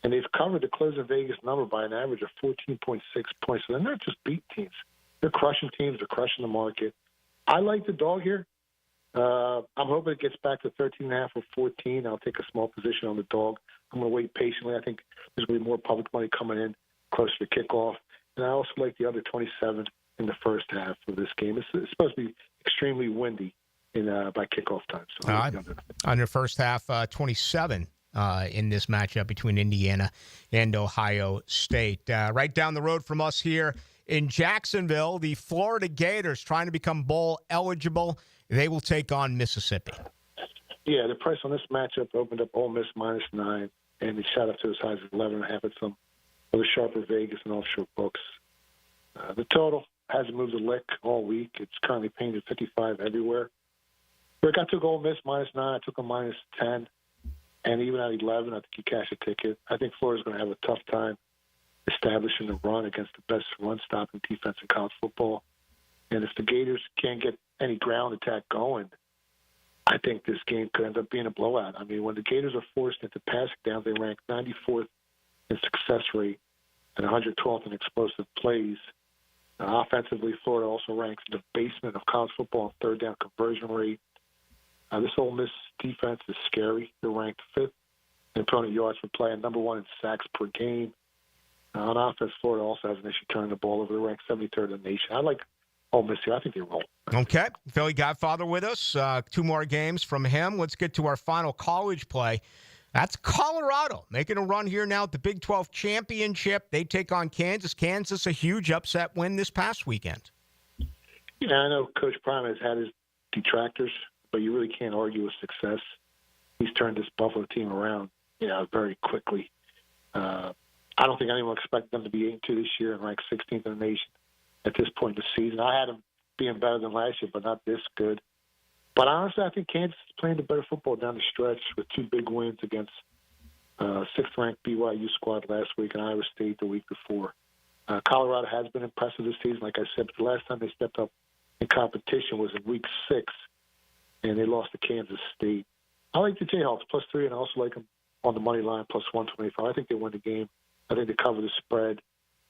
And they've covered the closing Vegas number by an average of 14.6 points. So they're not just beat teams. They're crushing teams. They're crushing the market. I like the dog here. I'm hoping it gets back to 13.5 or 14. I'll take a small position on the dog. I'm going to wait patiently. I think there's going to be more public money coming in closer to kickoff. And I also like the under 27 in the first half of this game. It's supposed to be extremely windy by kickoff time. So under first half, 27 in this matchup between Indiana and Ohio State. Right down the road from us here in Jacksonville, the Florida Gators trying to become bowl eligible. They will take on Mississippi. Yeah, the price on this matchup opened up Ole Miss -9, and it shot up to as high as 11.5 at some of the sharper Vegas and offshore books. The total hasn't moved a lick all week. It's currently painted 55 everywhere. Rick, I took Ole Miss -9. I took a -10. And even at 11, I think you cash a ticket. I think Florida's going to have a tough time establishing the run against the best run-stopping defense in college football. And if the Gators can't get any ground attack going, I think this game could end up being a blowout. I mean, when the Gators are forced into passing downs, they rank 94th in success rate and 112th in explosive plays. Offensively, Florida also ranks in the basement of college football in third down conversion rate. This Ole Miss defense is scary. They're ranked 5th in opponent yards per play and number 1 in sacks per game. On offense, Florida also has an issue turning the ball over. They're ranked 73rd in the nation. I like Ole Miss here. I think they roll. Okay. Philly Godfather with us. 2 more games from him. Let's get to our final college play. That's Colorado making a run here now at the Big 12 championship. They take on Kansas. Kansas, a huge upset win this past weekend. Yeah, I know Coach Prime has had his detractors, but you really can't argue with success. He's turned this Buffalo team around, very quickly. I don't think anyone expected them to be 8-2 this year and rank 16th in the nation at this point in the season. I had them being better than last year, but not this good. But honestly, I think Kansas is playing the better football down the stretch with 2 big wins against 6th-ranked BYU squad last week and Iowa State the week before. Colorado has been impressive this season, like I said, but the last time they stepped up in competition was in week 6, and they lost to Kansas State. I like the Jayhawks +3, and I also like them on the money line +125. I think they win the game. I think they cover the spread,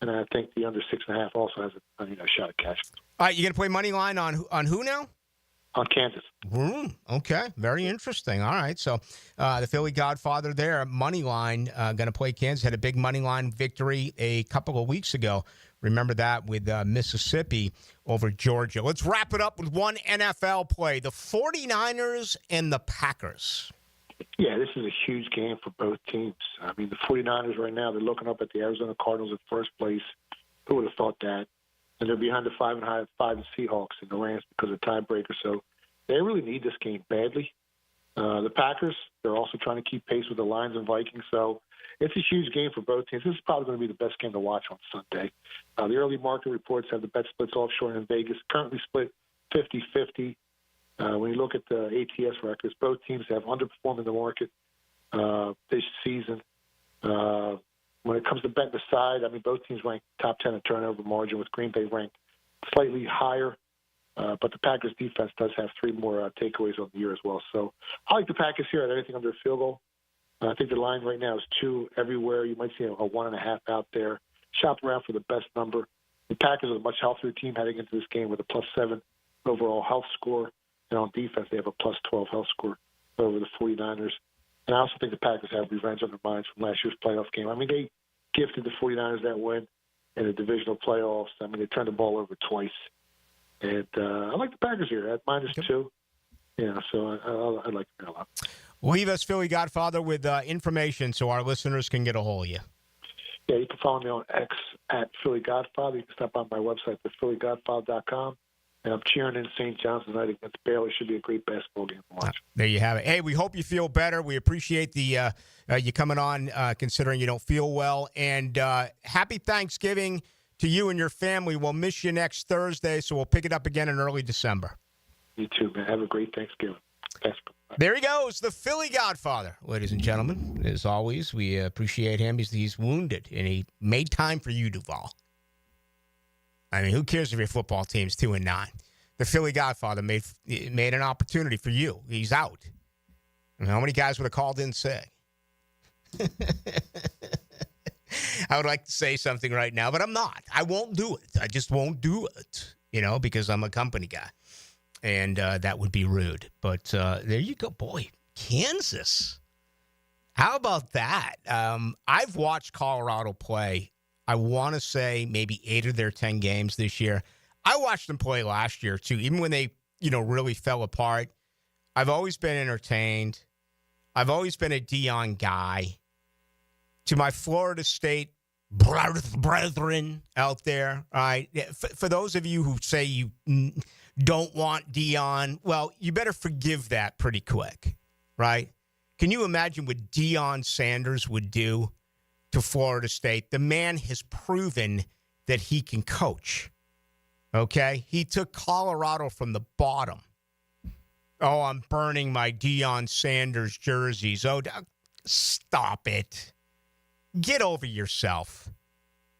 and I think the under 6.5 also has a shot at cash. All right, you going to play money line on who now? On Kansas. Okay, very interesting. All right, so the Philly Godfather there, money line, going to play Kansas. Had a big money line victory a couple of weeks ago Remember that with Mississippi over Georgia. Let's wrap it up with one NFL play. The 49ers and the Packers. Yeah, this is a huge game for both teams. I mean, the 49ers right now, they're looking up at the Arizona Cardinals in first place. Who would have thought that? And they're behind the 5-5 Seahawks and the Rams because of tiebreaker. So they really need this game badly. The Packers, they're also trying to keep pace with the Lions and Vikings. So it's a huge game for both teams. This is probably going to be the best game to watch on Sunday. The early market reports have the bet splits offshore and in Vegas currently split 50-50. When you look at the ATS records, both teams have underperformed in the market this season. When it comes to betting the side, I mean, both teams rank top 10 in turnover margin, with Green Bay ranked slightly higher. But the Packers defense does have 3 more takeaways on the year as well. So I like the Packers here at anything under a field goal. I think the line right now is 2 everywhere. You might see a 1.5 out there. Shop around for the best number. The Packers are a much healthier team heading into this game with a +7 overall health score. And on defense, they have a +12 health score over the 49ers. And I also think the Packers have revenge on their minds from last year's playoff game. I mean, they gifted the 49ers that win in the divisional playoffs. I mean, they turned the ball over twice. And I like the Packers here at -2. Yeah, so I like them a lot. Leave us, Philly Godfather, with information so our listeners can get a hold of you. Yeah, you can follow me on X at Philly Godfather. You can stop on my website, phillygodfather.com. And I'm cheering in St. John's tonight against Baylor. Should be a great basketball game to watch. There you have it. Hey, we hope you feel better. We appreciate the you coming on, considering you don't feel well. And happy Thanksgiving to you and your family. We'll miss you next Thursday, so we'll pick it up again in early December. You too, man. Have a great Thanksgiving. There he goes, the Philly Godfather. Ladies and gentlemen, as always, we appreciate him. He's wounded, and he made time for you, Duval. I mean, who cares if your football team's 2-9? The Philly Godfather made an opportunity for you. He's out. And how many guys would have called in sick? I would like to say something right now, but I'm not. I won't do it. I just won't do it, because I'm a company guy. And that would be rude. But there you go. Boy, Kansas. How about that? I've watched Colorado play, I want to say maybe 8 of their 10 games this year. I watched them play last year, too, even when they, really fell apart. I've always been entertained. I've always been a Deion guy. To my Florida State brethren out there, all right, for those of you who say you don't want Deion, well, you better forgive that pretty quick, right? Can you imagine what Deion Sanders would do to Florida State? The man has proven that he can coach, okay? He took Colorado from the bottom. Oh, I'm burning my Deion Sanders jerseys. Oh, stop it. Get over yourself.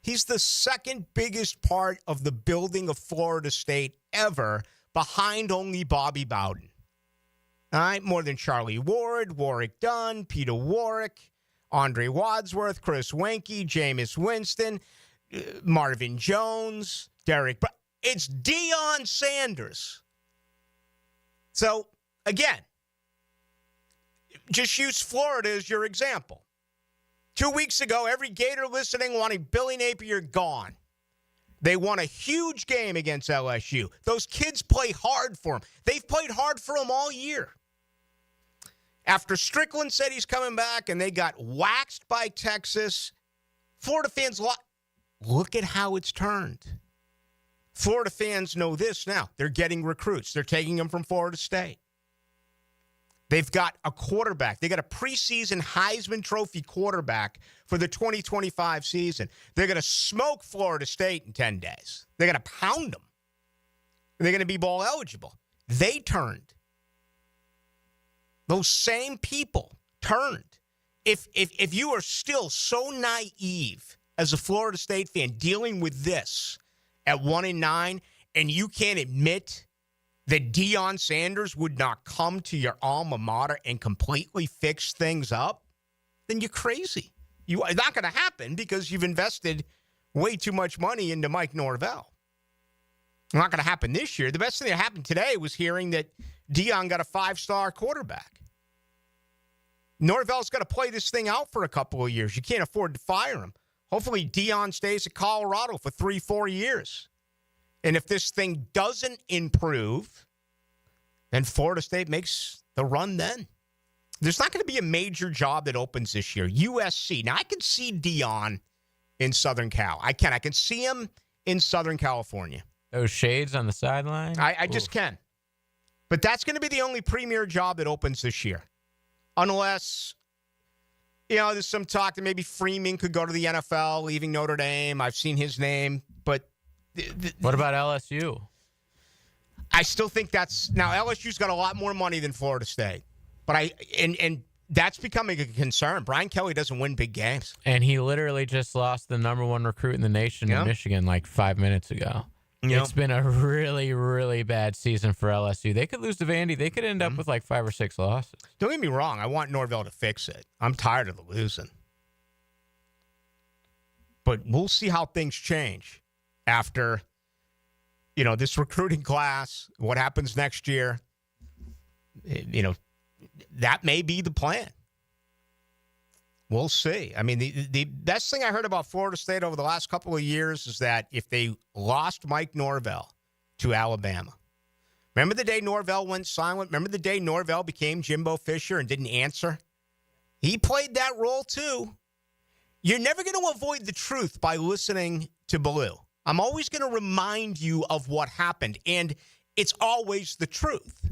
He's the second biggest part of the building of Florida State ever, behind only Bobby Bowden. All right, more than Charlie Ward, Warwick Dunn, Peter Warwick, Andre Wadsworth, Chris Wenke, Jameis Winston, Marvin Jones, Derek. It's Deion Sanders. So, again, just use Florida as your example. 2 weeks ago, every Gator listening wanted Billy Napier gone. They won a huge game against LSU. Those kids play hard for him. They've played hard for him all year. After Strickland said he's coming back and they got waxed by Texas, Florida fans, look at how it's turned. Florida fans know this now. They're getting recruits. They're taking them from Florida State. They've got a quarterback. They got a preseason Heisman Trophy quarterback for the 2025 season. They're going to smoke Florida State in 10 days. They're going to pound them. They're going to be bowl eligible. They turned. Those same people turned. If you are still so naive as a Florida State fan dealing with this at 1-9, and you can't admit that Deion Sanders would not come to your alma mater and completely fix things up, then you're crazy. It's not going to happen because you've invested way too much money into Mike Norvell. It's not going to happen this year. The best thing that happened today was hearing that Deion got a 5-star quarterback. Norvell's got to play this thing out for a couple of years. You can't afford to fire him. Hopefully Dion stays at Colorado for 3-4 years. And if this thing doesn't improve, then Florida State makes the run then. There's not going to be a major job that opens this year. USC. Now, I can see Dion in Southern Cal. I can see him in Southern California. Those shades on the sideline? I just can. But that's going to be the only premier job that opens this year. Unless, there's some talk that maybe Freeman could go to the NFL, leaving Notre Dame. I've seen his name. But what about LSU? I still think now LSU's got a lot more money than Florida State. But and that's becoming a concern. Brian Kelly doesn't win big games. And he literally just lost the number one recruit in the nation in Michigan like 5 minutes ago. Yep. It's been a really, really bad season for LSU. They could lose to Vandy. They could end up with like 5 or 6 losses. Don't get me wrong. I want Norvell to fix it. I'm tired of the losing. But we'll see how things change after, this recruiting class, what happens next year. That may be the plan. We'll see. I mean, the best thing I heard about Florida State over the last couple of years is that if they lost Mike Norvell to Alabama, remember the day Norvell went silent? Remember the day Norvell became Jimbo Fisher and didn't answer? He played that role too. You're never going to avoid the truth by listening to Ballou. I'm always going to remind you of what happened, and it's always the truth.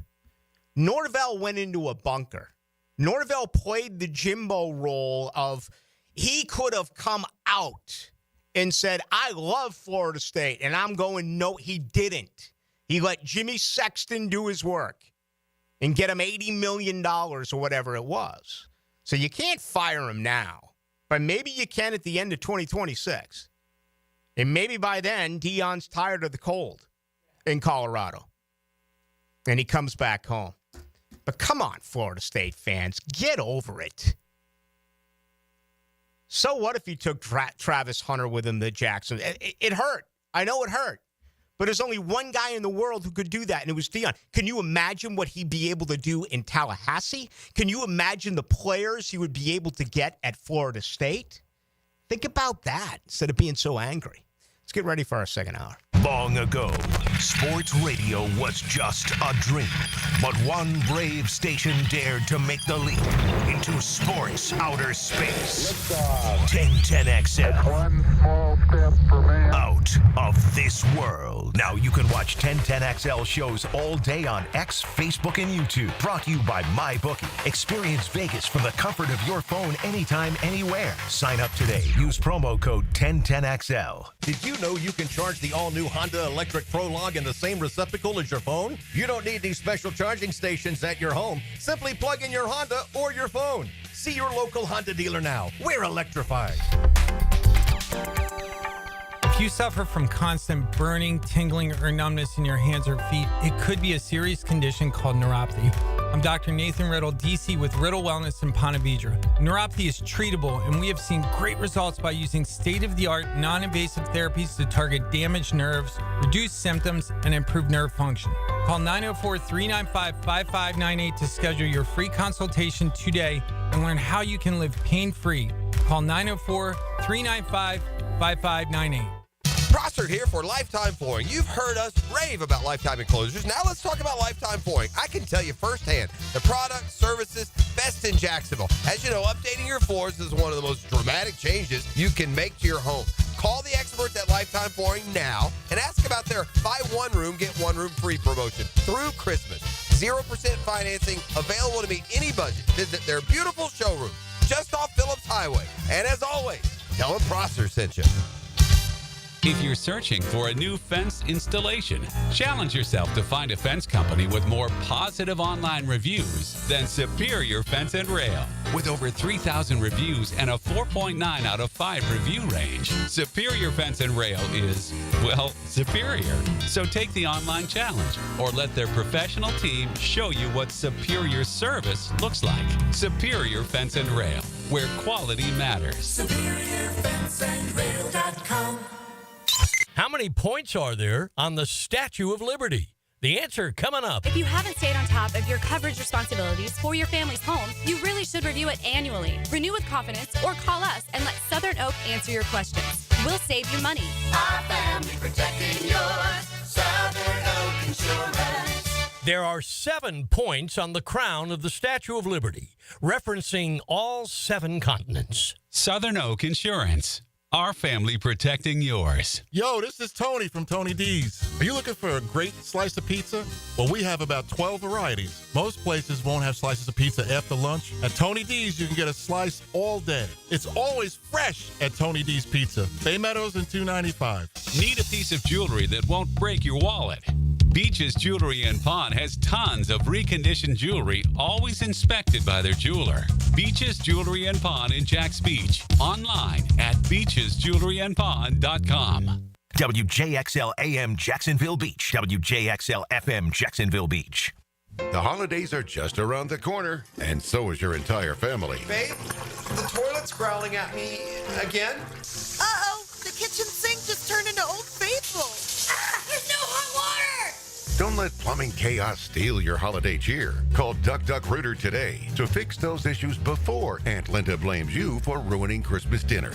Norvell went into a bunker. Norvell played the Jimbo role of he could have come out and said, I love Florida State, and I'm going, no, he didn't. He let Jimmy Sexton do his work and get him $80 million or whatever it was. So you can't fire him now, but maybe you can at the end of 2026. And maybe by then, Dion's tired of the cold in Colorado, and he comes back home. But come on, Florida State fans, get over it. So what if you took Travis Hunter with him to Jacksonville? It hurt. I know it hurt. But there's only one guy in the world who could do that, and it was Dion. Can you imagine what he'd be able to do in Tallahassee? Can you imagine the players he would be able to get at Florida State? Think about that instead of being so angry. Let's get ready for our second hour. Long ago, sports radio was just a dream. But one brave station dared to make the leap into sports outer space. 1010XL. One small step for man. Out of this world. Now you can watch 1010XL shows all day on X, Facebook, and YouTube. Brought to you by MyBookie. Experience Vegas from the comfort of your phone anytime, anywhere. Sign up today. Use promo code 1010XL. Did you know you can charge the all-new Honda Electric Prologue in the same receptacle as your phone? You don't need these special charging stations at your home. Simply plug in your Honda or your phone. See your local Honda dealer now. We're electrified. If you suffer from constant burning, tingling, or numbness in your hands or feet, it could be a serious condition called neuropathy. I'm Dr. Nathan Riddle, DC with Riddle Wellness in Ponte Vedra. Neuropathy is treatable, and we have seen great results by using state-of-the-art, non-invasive therapies to target damaged nerves, reduce symptoms, and improve nerve function. Call 904-395-5598 to schedule your free consultation today and learn how you can live pain-free. Call 904-395-5598. Prosser here for Lifetime Flooring. You've heard us rave about Lifetime Enclosures. Now let's talk about Lifetime Flooring. I can tell you firsthand, the product, services, best in Jacksonville. As you know, updating your floors is one of the most dramatic changes you can make to your home. Call the experts at Lifetime Flooring now and ask about their buy one room, get one room free promotion through Christmas. 0% financing, available to meet any budget. Visit their beautiful showroom just off Phillips Highway. And as always, tell them Prosser sent you. If you're searching for a new fence installation, challenge yourself to find a fence company with more positive online reviews than Superior Fence and Rail. With over 3,000 reviews and a 4.9 out of 5 review range, Superior Fence and Rail is, well, superior. So take the online challenge or let their professional team show you what superior service looks like. Superior Fence and Rail, where quality matters. SuperiorFenceandRail.com. How many points are there on the Statue of Liberty? The answer coming up. If you haven't stayed on top of your coverage responsibilities for your family's home, you really should review it annually. Renew with confidence or call us and let Southern Oak answer your questions. We'll save you money. Our family protecting yours. Southern Oak Insurance. There are 7 points on the crown of the Statue of Liberty, referencing all 7 continents. Southern Oak Insurance. Our family protecting yours. Yo, this is Tony from Tony D's. Are you looking for a great slice of pizza? Well, we have about 12 varieties. Most places won't have slices of pizza after lunch. At Tony D's, you can get a slice all day. It's always fresh at Tony D's Pizza. Bay Meadows and $2.95. Need a piece of jewelry that won't break your wallet? Beaches Jewelry and Pawn has tons of reconditioned jewelry, always inspected by their jeweler. Beaches Jewelry and Pawn in Jacks Beach. Online at beachesjewelryandpawn.com. WJXL AM Jacksonville Beach. WJXL FM Jacksonville Beach. The holidays are just around the corner, and so is your entire family. Babe, the toilet's growling at me again. Uh-oh, the kitchen sink just turned into Old Faithful. There's no hot water! Don't let plumbing chaos steal your holiday cheer. Call Duck Duck Rooter today to fix those issues before Aunt Linda blames you for ruining Christmas dinner.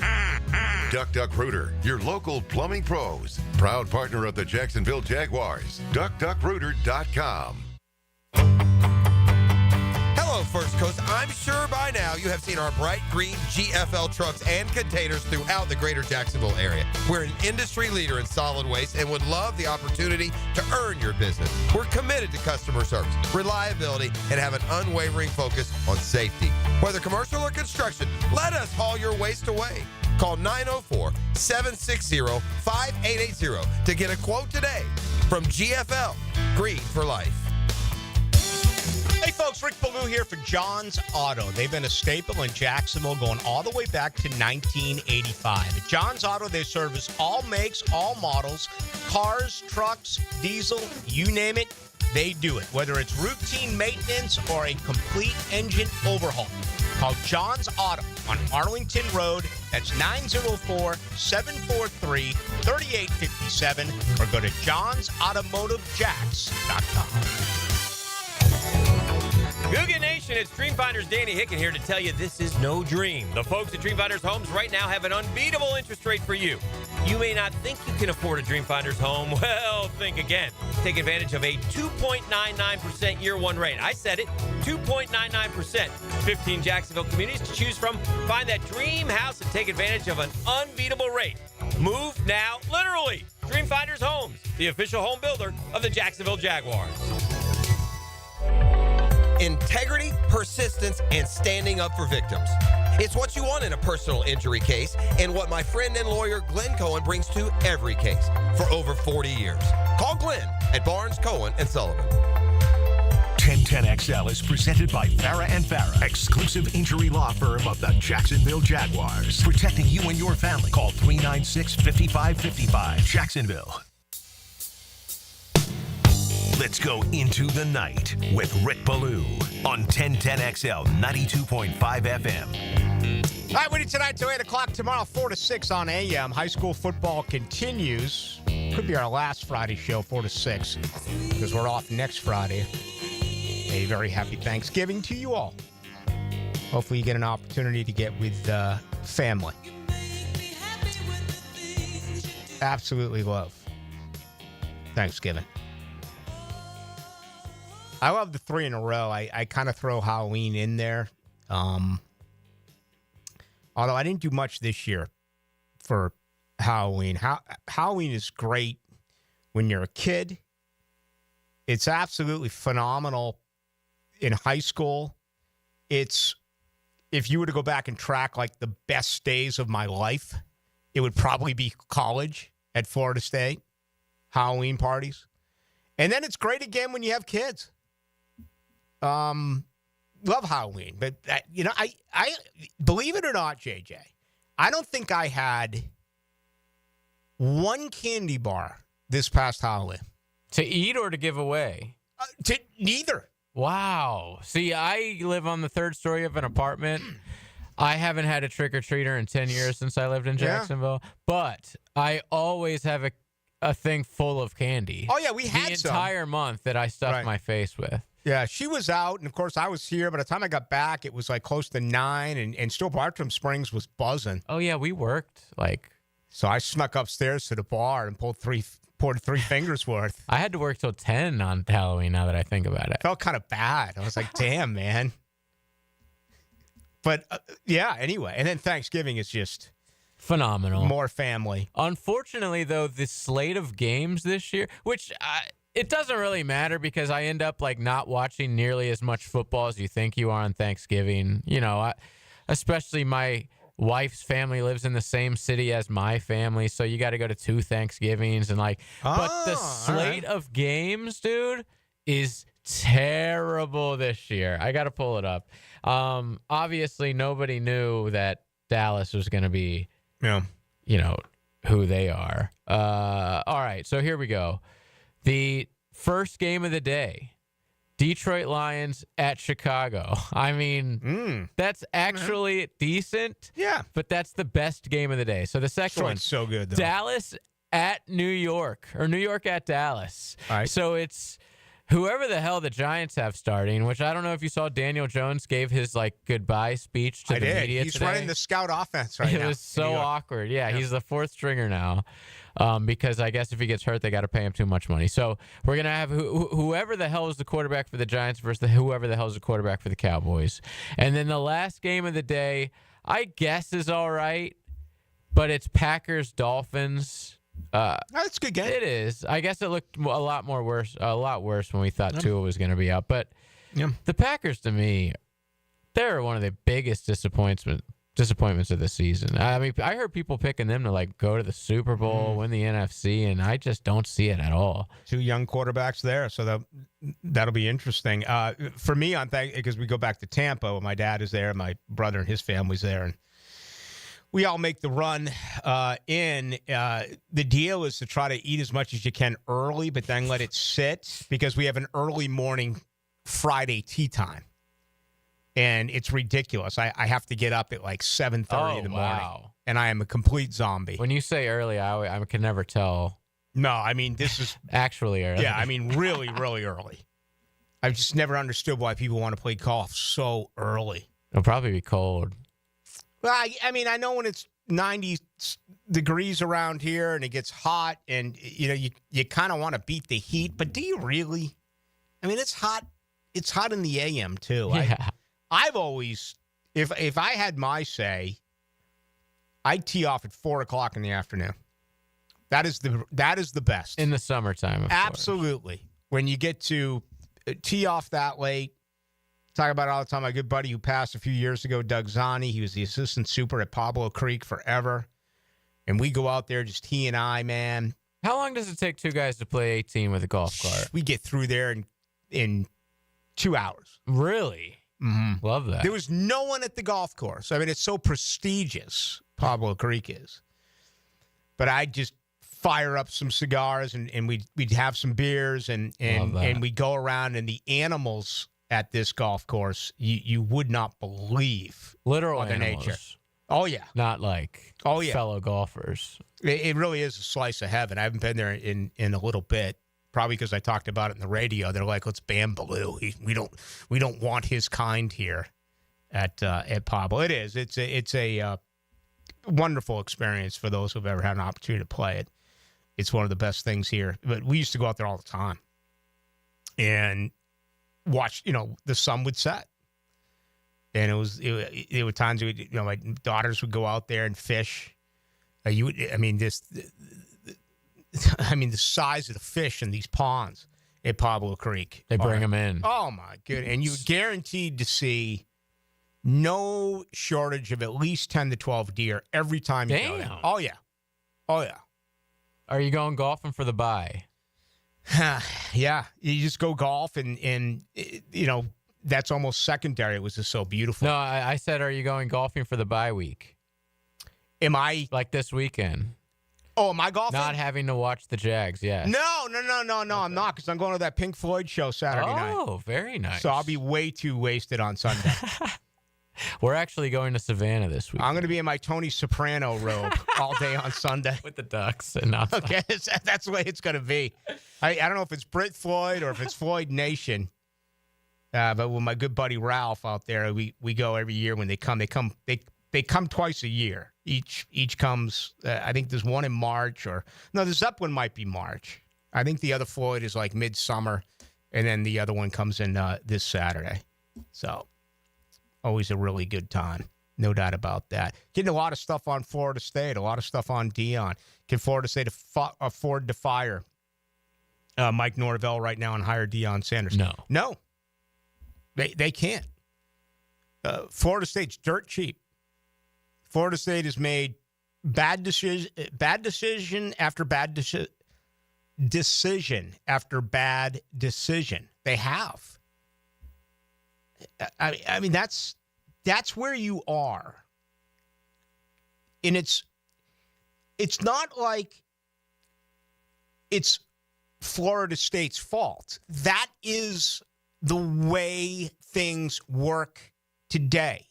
Duck Duck Rooter, your local plumbing pros. Proud partner of the Jacksonville Jaguars. DuckDuckRooter.com. Hello, First Coast. I'm sure by now you have seen our bright green GFL trucks and containers throughout the greater Jacksonville area. We're an industry leader in solid waste and would love the opportunity to earn your business. We're committed to customer service, reliability, and have an unwavering focus on safety. Whether commercial or construction, let us haul your waste away. Call 904-760-5880 to get a quote today from GFL, Green for Life. Hey, folks, Rick Ballou here for John's Auto. They've been a staple in Jacksonville going all the way back to 1985. At John's Auto, they service all makes, all models, cars, trucks, diesel, you name it, they do it. Whether it's routine maintenance or a complete engine overhaul. Call John's Auto on Arlington Road. That's 904-743-3857 or go to johnsautomotivejacks.com. Googa Nation, it's Dreamfinders Danny Hicken here to tell you this is no dream. The folks at Dreamfinders Homes right now have an unbeatable interest rate for you. You may not think you can afford a Dreamfinders home. Well, think again. Take advantage of a 2.99% year one rate. I said it, 2.99%. 15 Jacksonville communities to choose from. Find that dream house and take advantage of an unbeatable rate. Move now, literally. Dreamfinders Homes, the official home builder of the Jacksonville Jaguars. Integrity, persistence, and standing up for victims. It's what you want in a personal injury case and what my friend and lawyer Glenn Cohen brings to every case for over 40 years. Call Glenn at Barnes, Cohen, and Sullivan. 1010XL is presented by Farah & Farah, exclusive injury law firm of the Jacksonville Jaguars. Protecting you and your family. Call 396-5555, Jacksonville. Let's go into the night with Rick Ballou on 1010XL 92.5 FM. All right, with you tonight till 8 o'clock, tomorrow 4 to 6 on AM. High school football continues. Could be our last Friday show, 4 to 6, because we're off next Friday. A very happy Thanksgiving to you all. Hopefully you get an opportunity to get with family. Absolutely love Thanksgiving. I love the 3 in a row. I kind of throw Halloween in there. Although I didn't do much this year for Halloween. Halloween is great when you're a kid. It's absolutely phenomenal in high school. It's, if you were to go back and track like the best days of my life, it would probably be college at Florida State, Halloween parties. And then it's great again when you have kids. Love Halloween, but I believe it or not, JJ, I don't think I had one candy bar this past Halloween. To eat or to give away? Neither. Wow. See, I live on the 3rd story of an apartment. I haven't had a trick-or-treater in 10 years since I lived in Jacksonville, but I always have a thing full of candy. Oh, yeah, we had the some. entire month that I stuffed my face with. Yeah, she was out, and of course I was here. By the time I got back, it was like close to 9, and still Bartram Springs was buzzing. Oh yeah, we worked So I snuck upstairs to the bar and poured three fingers worth. I had to work till 10 on Halloween. Now that I think about it, Felt kind of bad. I was like, damn, man. But yeah, anyway, and then Thanksgiving is just phenomenal. More family. Unfortunately, though, the slate of games this year, which it doesn't really matter because I end up not watching nearly as much football as you think you are on Thanksgiving. Especially my wife's family lives in the same city as my family, so you got to go to 2 Thanksgivings but the slate of games, dude, is terrible this year. I got to pull it up. Obviously, nobody knew that Dallas was going to be, who they are. All right, so here we go. The first game of the day, Detroit Lions at Chicago. I mean, that's actually decent. Yeah. But that's the best game of the day. So the second one. So good, though. Dallas at New York, or New York at Dallas. All right. So it's whoever the hell the Giants have starting, which I don't know if you saw Daniel Jones gave his goodbye speech to the media He's today. running the scout offense right now. It was so awkward. Yeah, he's the 4th stringer now. Because I guess if he gets hurt, they got to pay him too much money. So we're going to have whoever the hell is the quarterback for the Giants versus whoever the hell is the quarterback for the Cowboys. And then the last game of the day, I guess is all right, but it's Packers-Dolphins. That's a good game. It is. I guess it looked a lot worse when we thought Tua was going to be out. But the Packers, to me, they're one of the biggest disappointments of the season. I mean, I heard people picking them to go to the Super Bowl, win the NFC, and I just don't see it at all. 2 young quarterbacks there, so that'll be interesting. For me, because we go back to Tampa, my dad is there, my brother and his family's there, and we all make the run in. The deal is to try to eat as much as you can early, but then let it sit because we have an early morning Friday tea time. And it's ridiculous. I have to get up at 7:30 in the morning. And I am a complete zombie. When you say early, I can never tell. No, I mean, this is actually early. Yeah, I mean, really, really early. I've just never understood why people want to play golf so early. It'll probably be cold. Well, I mean, I know when it's 90 degrees around here and it gets hot and, you kind of want to beat the heat, but do you really? I mean, it's hot. It's hot in the AM, too. Yeah. I've always, if I had my say, I'd tee off at 4:00 in the afternoon. That is the best in the summertime. Absolutely, course. When you get to tee off that late, talk about it all the time. My good buddy who passed a few years ago, Doug Zani, he was the assistant super at Pablo Creek forever, and we go out there just he and I, man. How long does it take 2 guys to play 18 with a golf cart? We get through there in 2 hours. Really? Mm-hmm. Love that. There was no one at the golf course. I mean, it's so prestigious, Pablo Creek is. But I'd just fire up some cigars and we'd have some beers and we'd go around, and the animals at this golf course, you would not believe. Literal Mother animals. Nature. Oh, yeah. Not fellow golfers. It really is a slice of heaven. I haven't been there in a little bit. Probably because I talked about it in the radio. They're like, let's ban Ballou. We don't want his kind here at Pablo. It is. It's a wonderful experience for those who've ever had an opportunity to play it. It's one of the best things here. But we used to go out there all the time and watch. The sun would set, and it were times my daughters would go out there and fish. The size of the fish in these ponds at Pablo Creek. They bring them in. Oh, my goodness. And you're guaranteed to see no shortage of at least 10 to 12 deer every time you go there. Oh, yeah. Oh, yeah. Are you going golfing for the bye? Yeah. You just go golf and that's almost secondary. It was just so beautiful. No, I said, are you going golfing for the bye week? Am I? Like this weekend? Oh, am I golfing? Not having to watch the Jags, yeah. No, I'm not, because I'm going to that Pink Floyd show Saturday night. Oh, very nice. So I'll be way too wasted on Sunday. We're actually going to Savannah this week. I'm going to be in my Tony Soprano robe all day on Sunday. With the Ducks. And not okay, that's the way it's going to be. I don't know if it's Brit Floyd or if it's Floyd Nation. But with my good buddy Ralph out there, we go every year when they come. They come twice a year. Each comes, I think there's one in March the Zeppelin might be March. I think the other Floyd is like midsummer, and then the other one comes in this Saturday. So always a really good time. No doubt about that. Getting a lot of stuff on Florida State, a lot of stuff on Dion. Can Florida State afford to fire Mike Norvell right now and hire Deion Sanders? No. They can't. Florida State's dirt cheap. Florida State has made bad decision after bad decision after bad decision. They have. I mean that's where you are. And it's not like it's Florida State's fault. That is the way things work today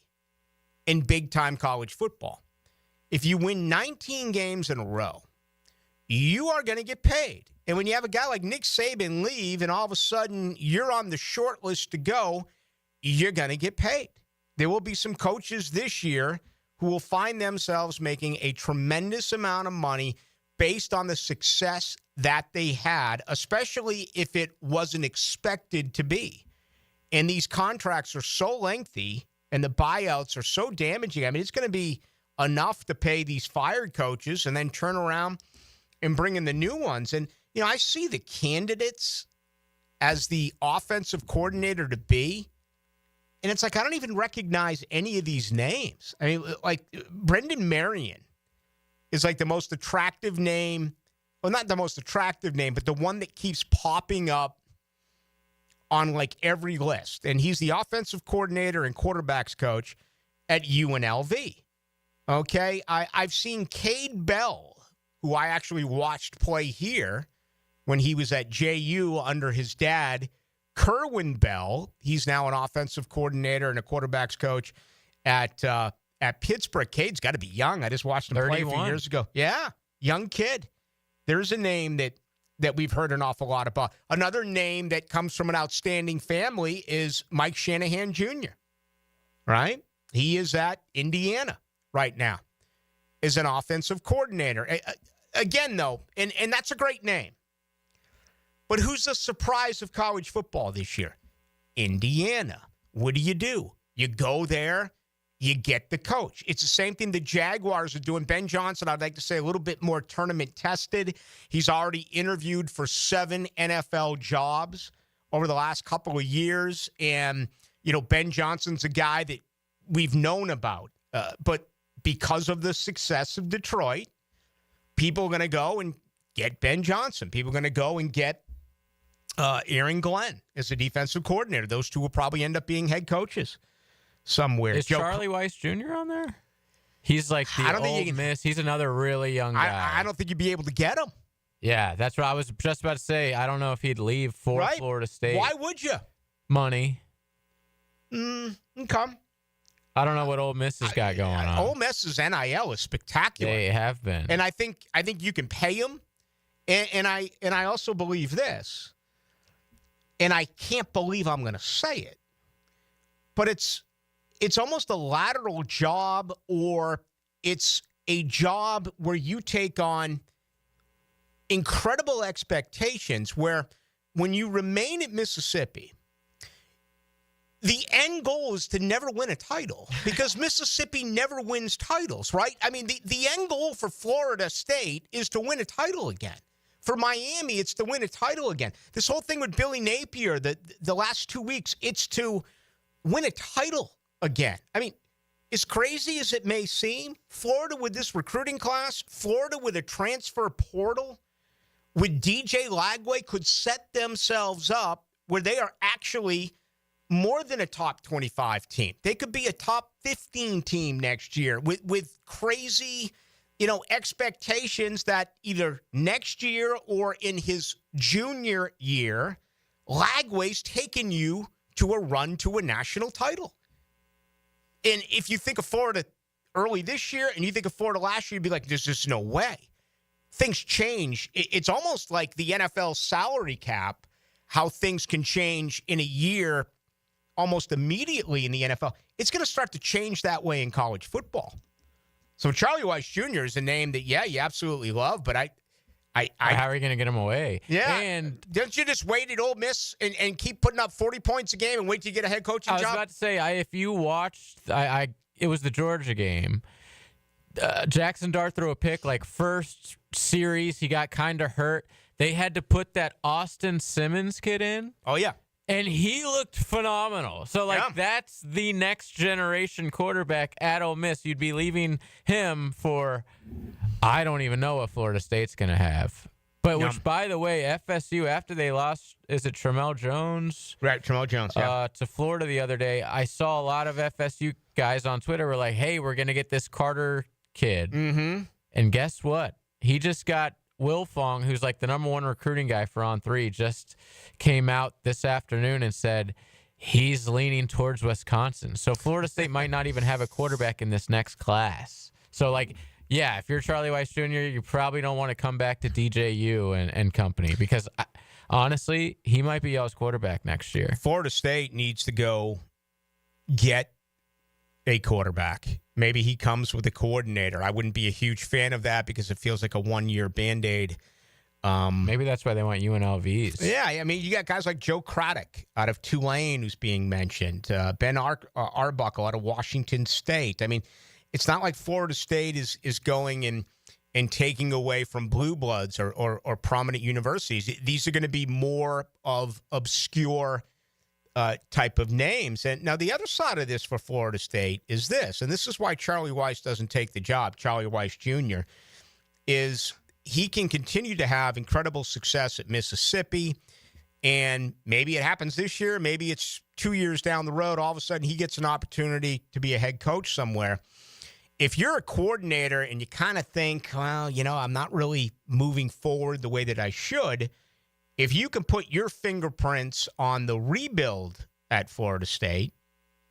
in big-time college football. If you win 19 games in a row, you are going to get paid. And when you have a guy like Nick Saban leave and all of a sudden you're on the short list to go, you're going to get paid. There will be some coaches this year who will find themselves making a tremendous amount of money based on the success that they had, especially if it wasn't expected to be. And these contracts are so lengthy and the buyouts are so damaging. I mean, it's going to be enough to pay these fired coaches and then turn around and bring in the new ones. And, you know, I see the candidates as the offensive coordinator to be, and it's like I don't even recognize any of these names. I mean, like Brendan Marion is like the most attractive name. Well, not the most attractive name, but the one that keeps popping up on like every list. And he's the offensive coordinator and quarterbacks coach at UNLV. Okay? I've seen Cade Bell, who I actually watched play here when he was at JU under his dad, Kerwin Bell. He's now an offensive coordinator and a quarterbacks coach at Pittsburgh. Cade's got to be young. I just watched him 31. play a few years ago. Yeah, young kid. There's a name that we've heard an awful lot about. Another name that comes from an outstanding family is Mike Shanahan Jr., right? He is at Indiana right now as an offensive coordinator. Again, though, and that's a great name. But who's the surprise of college football this year? Indiana. What do? You go there, you get the coach. It's the same thing the Jaguars are doing. Ben Johnson, I'd like to say a little bit more tournament tested. He's already interviewed for 7 NFL jobs over the last couple of years. And, you know, Ben Johnson's a guy that we've known about. But because of the success of Detroit, people are going to go and get Ben Johnson. People are going to go and get Aaron Glenn as a defensive coordinator. Those two will probably end up being head coaches somewhere. Is Charlie Weiss Jr. on there? He's like the old Miss. He's another really young guy. I don't think you'd be able to get him. Yeah, that's what I was just about to say. I don't know if he'd leave for Florida State. Why would you? Money. Okay. I don't know what Ole Miss has got going on. Ole Miss's NIL is spectacular. They have been. And I think you can pay him. And I also believe this. And I can't believe I'm going to say it. But it's almost a lateral job, or it's a job where you take on incredible expectations, where when you remain at Mississippi, the end goal is to never win a title, because Mississippi never wins titles, right? I mean, the end goal for Florida State is to win a title again. For Miami, it's to win a title again. This whole thing with Billy Napier, the last 2 weeks, it's to win a title again. I mean, as crazy as it may seem, Florida with this recruiting class, Florida with a transfer portal, with DJ Lagway, could set themselves up where they are actually more than a top 25 team. They could be a top 15 team next year with crazy, expectations that either next year or in his junior year, Lagway's taken you to a run to a national title. And if you think of Florida early this year and you think of Florida last year, you'd be like, there's just no way. Things change. It's almost like the NFL salary cap, how things can change in a year almost immediately in the NFL. It's going to start to change that way in college football. So Charlie Weiss Jr. is a name that, you absolutely love, but how are you going to get him away? Yeah. And don't you just wait at Ole Miss and keep putting up 40 points a game and wait till you get a head coaching job? I was about to say, if you watched, it was the Georgia game. Jackson Dart threw a pick, like first series, he got kind of hurt. They had to put that Austin Simmons kid in. Oh, yeah. And he looked phenomenal. So, that's the next generation quarterback at Ole Miss. You'd be leaving him for, I don't even know what Florida State's going to have. But which, by the way, FSU, after they lost, is it Tramel Jones? Right, Tramel Jones, to Florida the other day. I saw a lot of FSU guys on Twitter were like, hey, we're going to get this Carter kid. Mm-hmm. And guess what? He just got Will Fong, who's like the number one recruiting guy for On3, just came out this afternoon and said he's leaning towards Wisconsin. So Florida State might not even have a quarterback in this next class. So, if you're Charlie Weiss Jr., you probably don't want to come back to DJU and company because, honestly, he might be y'all's quarterback next year. Florida State needs to go get a quarterback. Maybe he comes with a coordinator. I wouldn't be a huge fan of that because it feels like a one-year Band-Aid. Maybe that's why they want UNLVs. Yeah, I mean, you got guys like Joe Craddock out of Tulane who's being mentioned. Ben Arbuckle out of Washington State. I mean, it's not like Florida State is going and taking away from blue bloods or prominent universities. These are going to be more of obscure type of names. And now the other side of this for Florida State is this, and this is why Charlie Weiss doesn't take the job, Charlie Weiss Jr., is he can continue to have incredible success at Mississippi, and maybe it happens this year, maybe it's 2 years down the road, all of a sudden he gets an opportunity to be a head coach somewhere. If you're a coordinator and you kind of think, well, I'm not really moving forward the way that I should, if you can put your fingerprints on the rebuild at Florida State,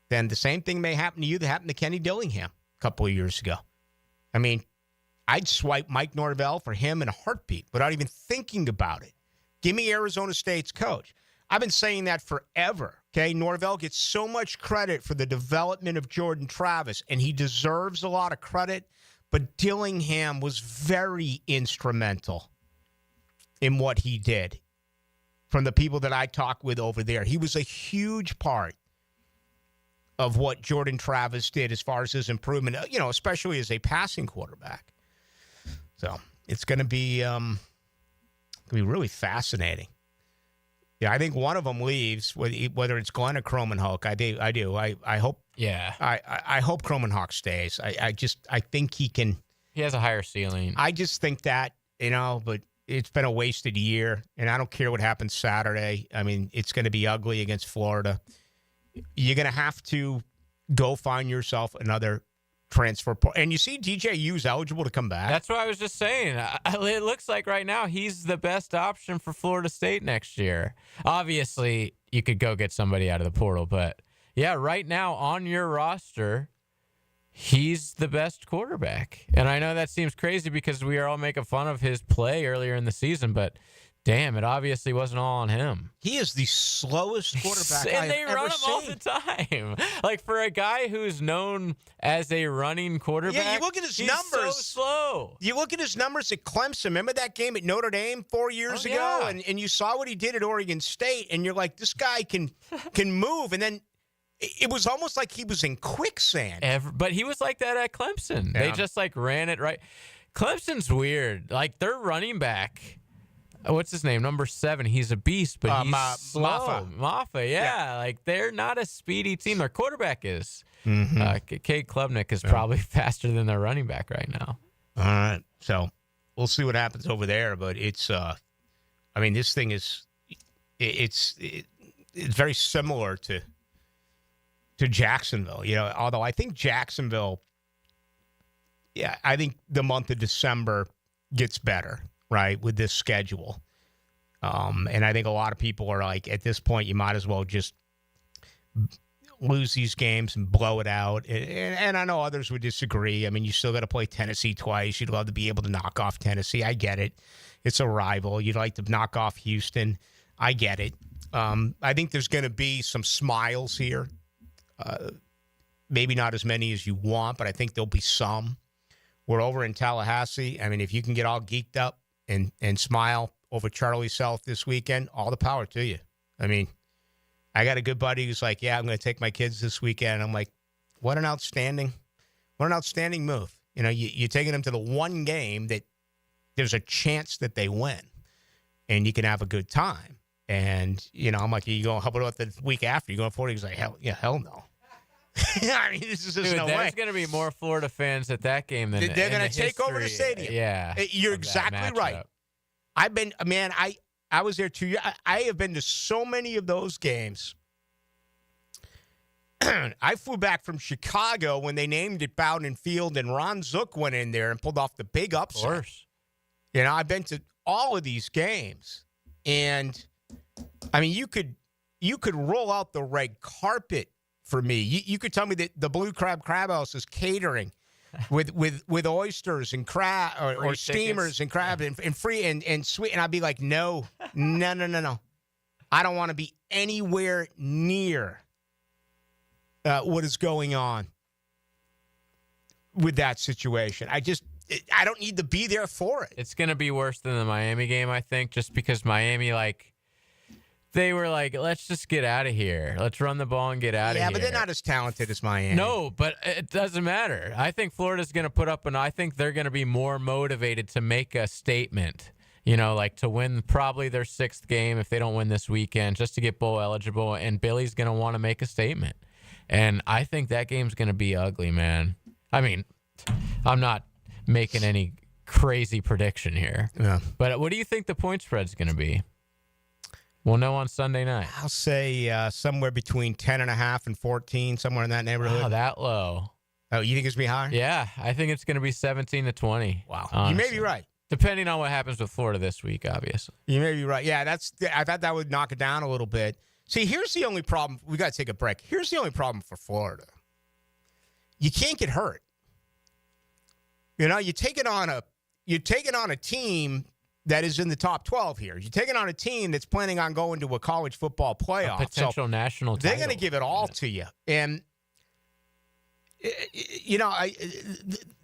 then the same thing may happen to you that happened to Kenny Dillingham a couple of years ago. I mean, I'd swipe Mike Norvell for him in a heartbeat without even thinking about it. Give me Arizona State's coach. I've been saying that forever, okay? Norvell gets so much credit for the development of Jordan Travis, and he deserves a lot of credit, but Dillingham was very instrumental in what he did. From the people that I talk with over there, he was a huge part of what Jordan Travis did as far as his improvement, especially as a passing quarterback. So it's going to be really fascinating. Yeah, I think one of them leaves, whether it's Glenn or Kromenhoek. I do. I hope. Yeah. I hope Kromenhoek stays. I think he can. He has a higher ceiling. I just think that, but it's been a wasted year, and I don't care what happens Saturday. I mean, it's going to be ugly against Florida. You're going to have to go find yourself another transfer. And you see DJU's eligible to come back. That's what I was just saying. It looks like right now he's the best option for Florida State next year. Obviously, you could go get somebody out of the portal, but yeah, right now on your roster, he's the best quarterback. And I know that seems crazy because we are all making fun of his play earlier in the season, but damn, it obviously wasn't all on him. He is the slowest quarterback and they I've run ever him all seen. the time. Like for a guy who's known as a running quarterback, Yeah, you look at his he's numbers. so slow. You look at his numbers at Clemson. Remember that game at Notre Dame 4 years ago? yeah. And you saw what he did at Oregon State, and you're like, this guy can move. And then it was almost like he was in quicksand. But he was like that at Clemson. Yeah. They just ran it right. Clemson's weird. Like their running back, what's his name? Number 7. He's a beast, but he's slow. Maffa, yeah. Like they're not a speedy team. Their quarterback is. Mm-hmm. Kate Klubnik is probably faster than their running back right now. All right. So we'll see what happens over there. But it's, this thing is, it's very similar to Jacksonville, although I think Jacksonville, I think the month of December gets better, right, with this schedule. And I think a lot of people are like, at this point, you might as well just lose these games and blow it out. And I know others would disagree. I mean, you still got to play Tennessee twice. You'd love to be able to knock off Tennessee. I get it. It's a rival. You'd like to knock off Houston. I get it. I think there's going to be some smiles here. Maybe not as many as you want, but I think there'll be some. We're over in Tallahassee. I mean, if you can get all geeked up and smile over Charlie South this weekend, all the power to you. I mean, I got a good buddy who's like, yeah, I'm going to take my kids this weekend. I'm like, what an outstanding move. You know, you're taking them to the one game that there's a chance that they win and you can have a good time. And, you know, I'm like, you going, how about the week after? You going 40? He's like, hell no. I mean, this is just no way. There's going to be more Florida fans at that game than they're going to take over the stadium. Yeah. You're exactly right. I've been, man, I was there 2 years. I have been to so many of those games. I flew back from Chicago when they named it Bowden Field, and Ron Zook went in there and pulled off the big upset. Of course. You know, I've been to all of these games, and I mean, you could roll out the red carpet for me. You could tell me that the Blue Crab House is catering with oysters and crab or steamers and crab and free and sweet, and I'd be like, no. I don't want to be anywhere near what is going on with that situation. I don't need to be there for it. It's going to be worse than the Miami game, I think, just because Miami, they were like, let's just get out of here. Let's run the ball and get out of here. Yeah, but they're not as talented as Miami. No, but it doesn't matter. I think Florida's going to put up, and I think they're going to be more motivated to make a statement, you know, like to win probably their sixth game if they don't win this weekend, just to get bowl eligible, and Billy's going to want to make a statement. And I think that game's going to be ugly, man. I mean, I'm not making any crazy prediction here. Yeah. But what do you think the point spread's going to be? We'll know on Sunday night. I'll say somewhere between 10.5 and 14, somewhere in that neighborhood. Oh, that low. Oh, you think it's going to be higher? Yeah, I think it's going to be 17-20. Wow. Honestly. You may be right. Depending on what happens with Florida this week, obviously. You may be right. Yeah, I thought that would knock it down a little bit. See, here's the only problem. We got to take a break. Here's the only problem for Florida. You can't get hurt. You know, you're taking on a team that is in the top 12 here. You're taking on a team that's planning on going to a college football playoff. A potential national title. They're going to give it all to you. And, you know,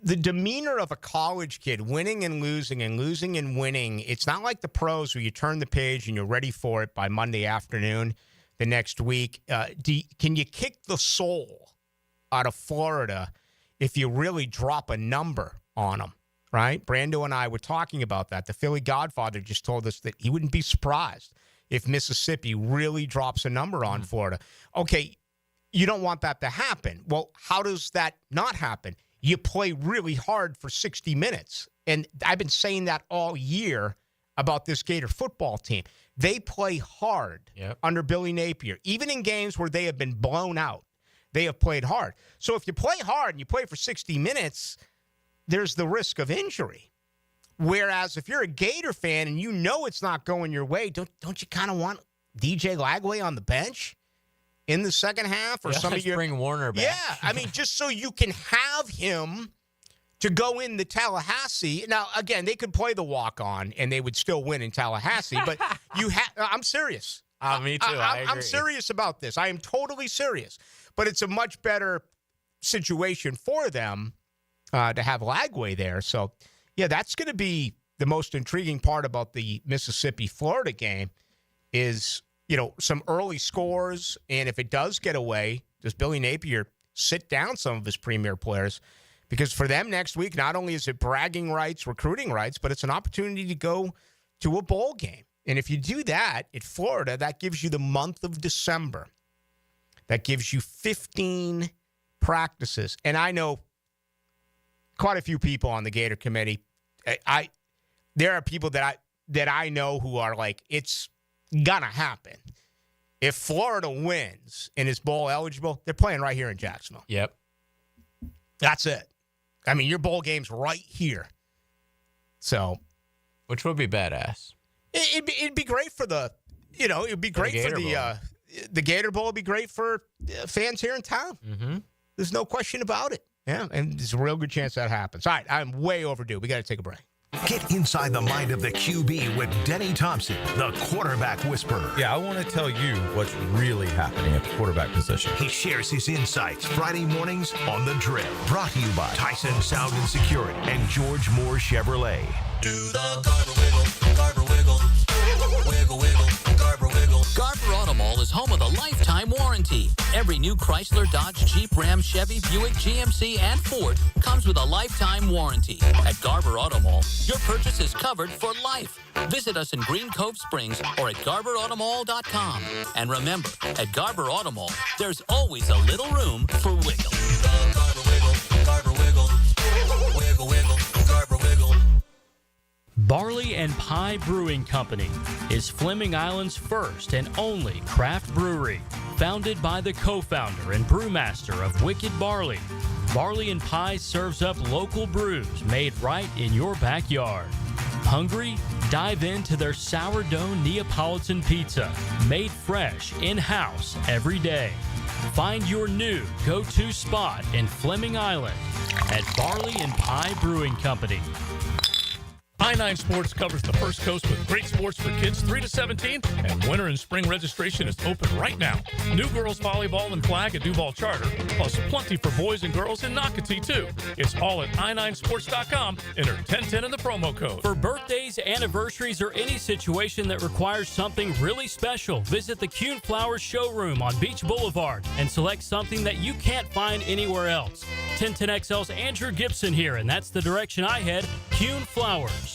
the demeanor of a college kid, winning and losing and winning, it's not like the pros where you turn the page and you're ready for it by Monday afternoon the next week. Can you kick the soul out of Florida if you really drop a number on them? Right? Brando and I were talking about that. The Philly Godfather just told us that he wouldn't be surprised if Mississippi really drops a number on Florida. Okay, you don't want that to happen. Well, how does that not happen? You play really hard for 60 minutes. And I've been saying that all year about this Gator football team. They play hard under Billy Napier. Even in games where they have been blown out, they have played hard. So if you play hard and you play for 60 minutes, there's the risk of injury. Whereas if you're a Gator fan and you know it's not going your way, don't you kind of want DJ Lagway on the bench in the second half or some of your bring Warner back? Yeah, I mean, just so you can have him to go in the Tallahassee. Now, again, they could play the walk-on and they would still win in Tallahassee, but I'm serious. Me too. I agree. I'm serious about this. I am totally serious. But it's a much better situation for them to have Lagway there. So, yeah, that's going to be the most intriguing part about the Mississippi-Florida game is, you know, some early scores. And if it does get away, does Billy Napier sit down some of his premier players? Because for them next week, not only is it bragging rights, recruiting rights, but it's an opportunity to go to a bowl game. And if you do that at Florida, that gives you the month of December. That gives you 15 practices. And I know quite a few people on the Gator committee. There are people that I know who are like, it's gonna happen. If Florida wins and is bowl eligible, they're playing right here in Jacksonville. Yep. That's it. I mean, your bowl game's right here. So, which would be badass. It'd be great for the, you know, it'd be great for the the Gator Bowl will be great for fans here in town. Mm-hmm. There's no question about it. Yeah, and there's a real good chance that happens. All right, I'm way overdue. We got to take a break. Get inside the mind of the QB with Denny Thompson, the quarterback whisperer. Yeah, I want to tell you what's really happening at the quarterback position. He shares his insights Friday mornings on The Drill. Brought to you by Tyson Sound and Security and George Moore Chevrolet. Do the Garber wiggle, wiggle, wiggle, Garber wiggle. Garber Auto Mall is home of the lifetime warranty. Every new Chrysler, Dodge, Jeep, Ram, Chevy, Buick, GMC, and Ford comes with a lifetime warranty. At Garber Auto Mall, your purchase is covered for life. Visit us in Green Cove Springs or at GarberAutomall.com. And remember, at Garber Auto Mall, there's always a little room for wiggle. Garber wiggle, wiggle, wiggle, Garber wiggle. Barley and Pie Brewing Company is Fleming Island's first and only craft brewery, founded by the co-founder and brewmaster of Wicked Barley. Barley and Pie serves up local brews made right in your backyard. Hungry? Dive into their sourdough Neapolitan pizza, made fresh in-house every day. Find your new go-to spot in Fleming Island at Barley and Pie Brewing Company. I-9 Sports covers the First Coast with great sports for kids 3 to 17, and winter and spring registration is open right now. New girls volleyball and flag at Duval Charter, plus plenty for boys and girls in Nocatee, too. It's all at i9sports.com. Enter 1010 in the promo code. For birthdays, anniversaries, or any situation that requires something really special, visit the Kuhn Flowers showroom on Beach Boulevard and select something that you can't find anywhere else. 1010XL's Andrew Gibson here, and that's the direction I head, Kuhn Flowers.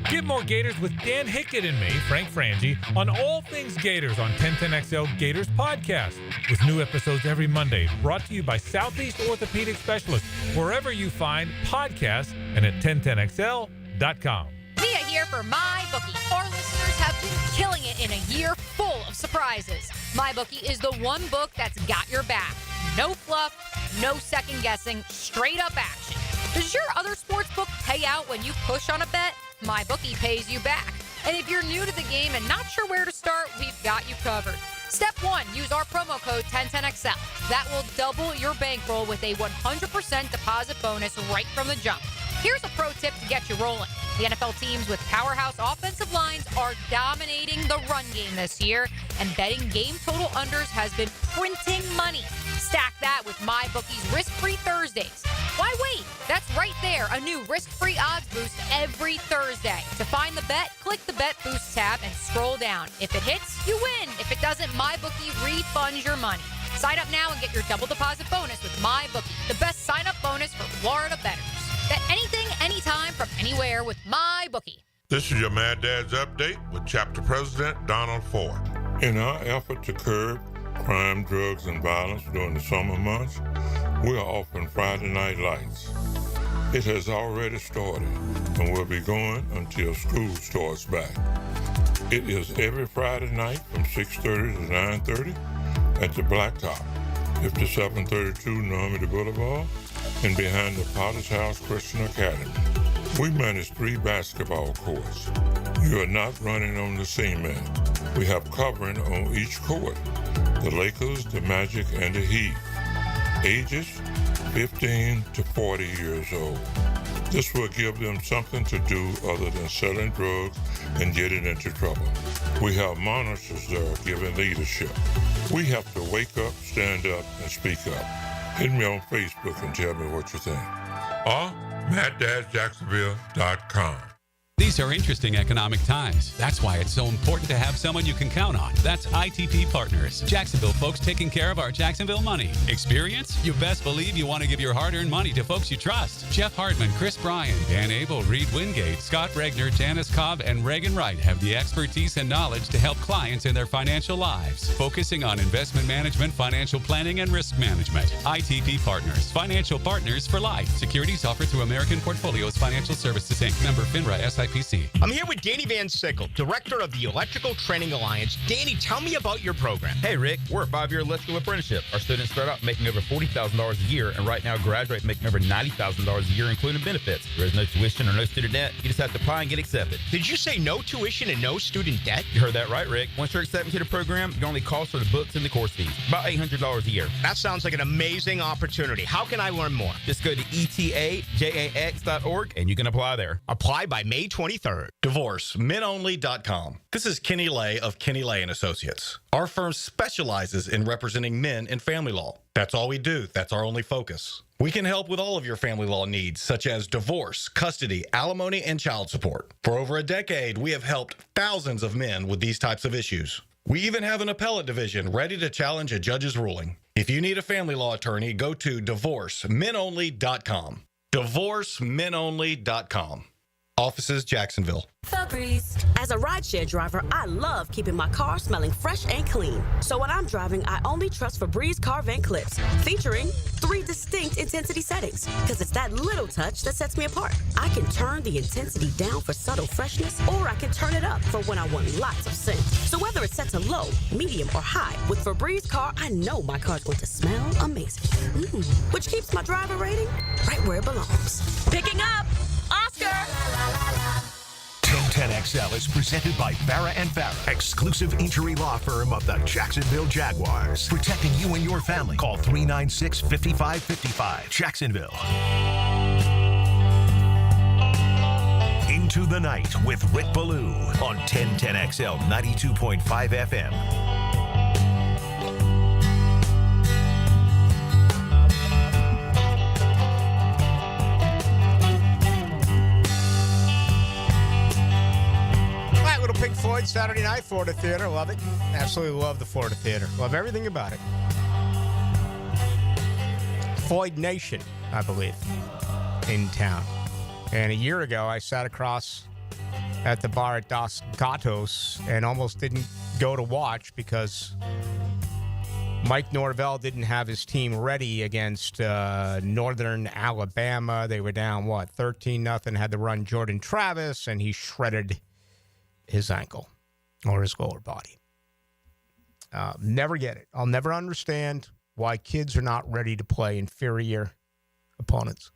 Get more Gators with Dan Hickett and me, Frank Frangie, on all things Gators on 1010XL Gators Podcast, with new episodes every Monday, brought to you by Southeast Orthopedic Specialists, wherever you find podcasts, and at 1010XL.com. Mia here for MyBookie. Our listeners have been killing it in a year full of surprises. MyBookie is the one book that's got your back. No fluff, no second guessing, straight up action. Does your other sports book pay out when you push on a bet? MyBookie pays you back. And if you're new to the game and not sure where to start, we've got you covered. Step 1, use our promo code 1010XL. That will double your bankroll with a 100% deposit bonus right from the jump. Here's a pro tip to get you rolling. The NFL teams with powerhouse offensive lines are dominating the run game this year, and betting game total unders has been printing money. Stack that with MyBookie's risk-free Thursdays. Why wait? That's right there, a new risk-free odds boost every Thursday. To find the bet, click the Bet Boost tab and scroll down. If it hits, you win. If it doesn't, MyBookie refunds your money. Sign up now and get your double deposit bonus with MyBookie, the best sign-up bonus for Florida bettors. Bet anything, anytime, from anywhere with MyBookie. This is your Mad Dad's Update with Chapter President Donald Ford. In our effort to curb crime, drugs, and violence during the summer months, we are offering Friday Night Lights. It has already started and will be going until school starts back. It is every Friday night from 6:30 to 9:30 at the Blacktop, 5732 Normandy Boulevard, and behind the Potter's House Christian Academy. We manage 3 basketball courts. You are not running on the cement. We have covering on each court. The Lakers, the Magic, and the Heat. Ages 15 to 40 years old. This will give them something to do other than selling drugs and getting into trouble. We have monitors there giving leadership. We have to wake up, stand up, and speak up. Hit me on Facebook and tell me what you think. Or MattDadJacksonville.com. These are interesting economic times. That's why it's so important to have someone you can count on. That's ITP Partners. Jacksonville folks taking care of our Jacksonville money. Experience? You best believe you want to give your hard-earned money to folks you trust. Jeff Hartman, Chris Bryan, Dan Abel, Reed Wingate, Scott Regner, Janice Cobb, and Reagan Wright have the expertise and knowledge to help clients in their financial lives, focusing on investment management, financial planning, and risk management. ITP Partners. Financial partners for life. Securities offered through American Portfolios Financial Services, Inc. Member FINRA SIPC. SIPC. I'm here with Danny Van Sickle, Director of the Electrical Training Alliance. Danny, tell me about your program. Hey, Rick, we're a 5-year electrical apprenticeship. Our students start out making over $40,000 a year, and right now graduate making over $90,000 a year, including benefits. There is no tuition or no student debt. You just have to apply and get accepted. Did you say no tuition and no student debt? You heard that right, Rick. Once you're accepted to the program, your only cost are the books and the course fees. About $800 a year. That sounds like an amazing opportunity. How can I learn more? Just go to etajax.org and you can apply there. Apply by May 23rd. DivorceMenOnly.com. This is Kenny Lay of Kenny Lay and Associates. Our firm specializes in representing men in family law. That's all we do. That's our only focus. We can help with all of your family law needs, such as divorce, custody, alimony, and child support. For over a decade, we have helped thousands of men with these types of issues. We even have an appellate division ready to challenge a judge's ruling. If you need a family law attorney, go to DivorceMenOnly.com. DivorceMenOnly.com. Offices, Jacksonville. Febreze. As a rideshare driver, I love keeping my car smelling fresh and clean. So when I'm driving, I only trust Febreze car vent clips, featuring 3 distinct intensity settings, because it's that little touch that sets me apart. I can turn the intensity down for subtle freshness, or I can turn it up for when I want lots of scent. So whether it's set to low, medium, or high, with Febreze car, I know my car's going to smell amazing. Which keeps my driver rating right where it belongs. Picking up Oscar! 1010XL is presented by Farah & Farah, exclusive injury law firm of the Jacksonville Jaguars. Protecting you and your family. Call 396-5555. Jacksonville. Into the Night with Rick Ballou on 1010XL 92.5 FM. Pink Floyd Saturday night, Florida Theater. Love it. Absolutely love the Florida Theater. Love everything about it. Floyd Nation, I believe, in town. And a year ago, I sat across at the bar at Dos Gatos and almost didn't go to watch because Mike Norvell didn't have his team ready against Northern Alabama. They were down, 13-0, had to run Jordan Travis, and he shredded his ankle or his lower body. Never get it. I'll never understand why kids are not ready to play inferior opponents.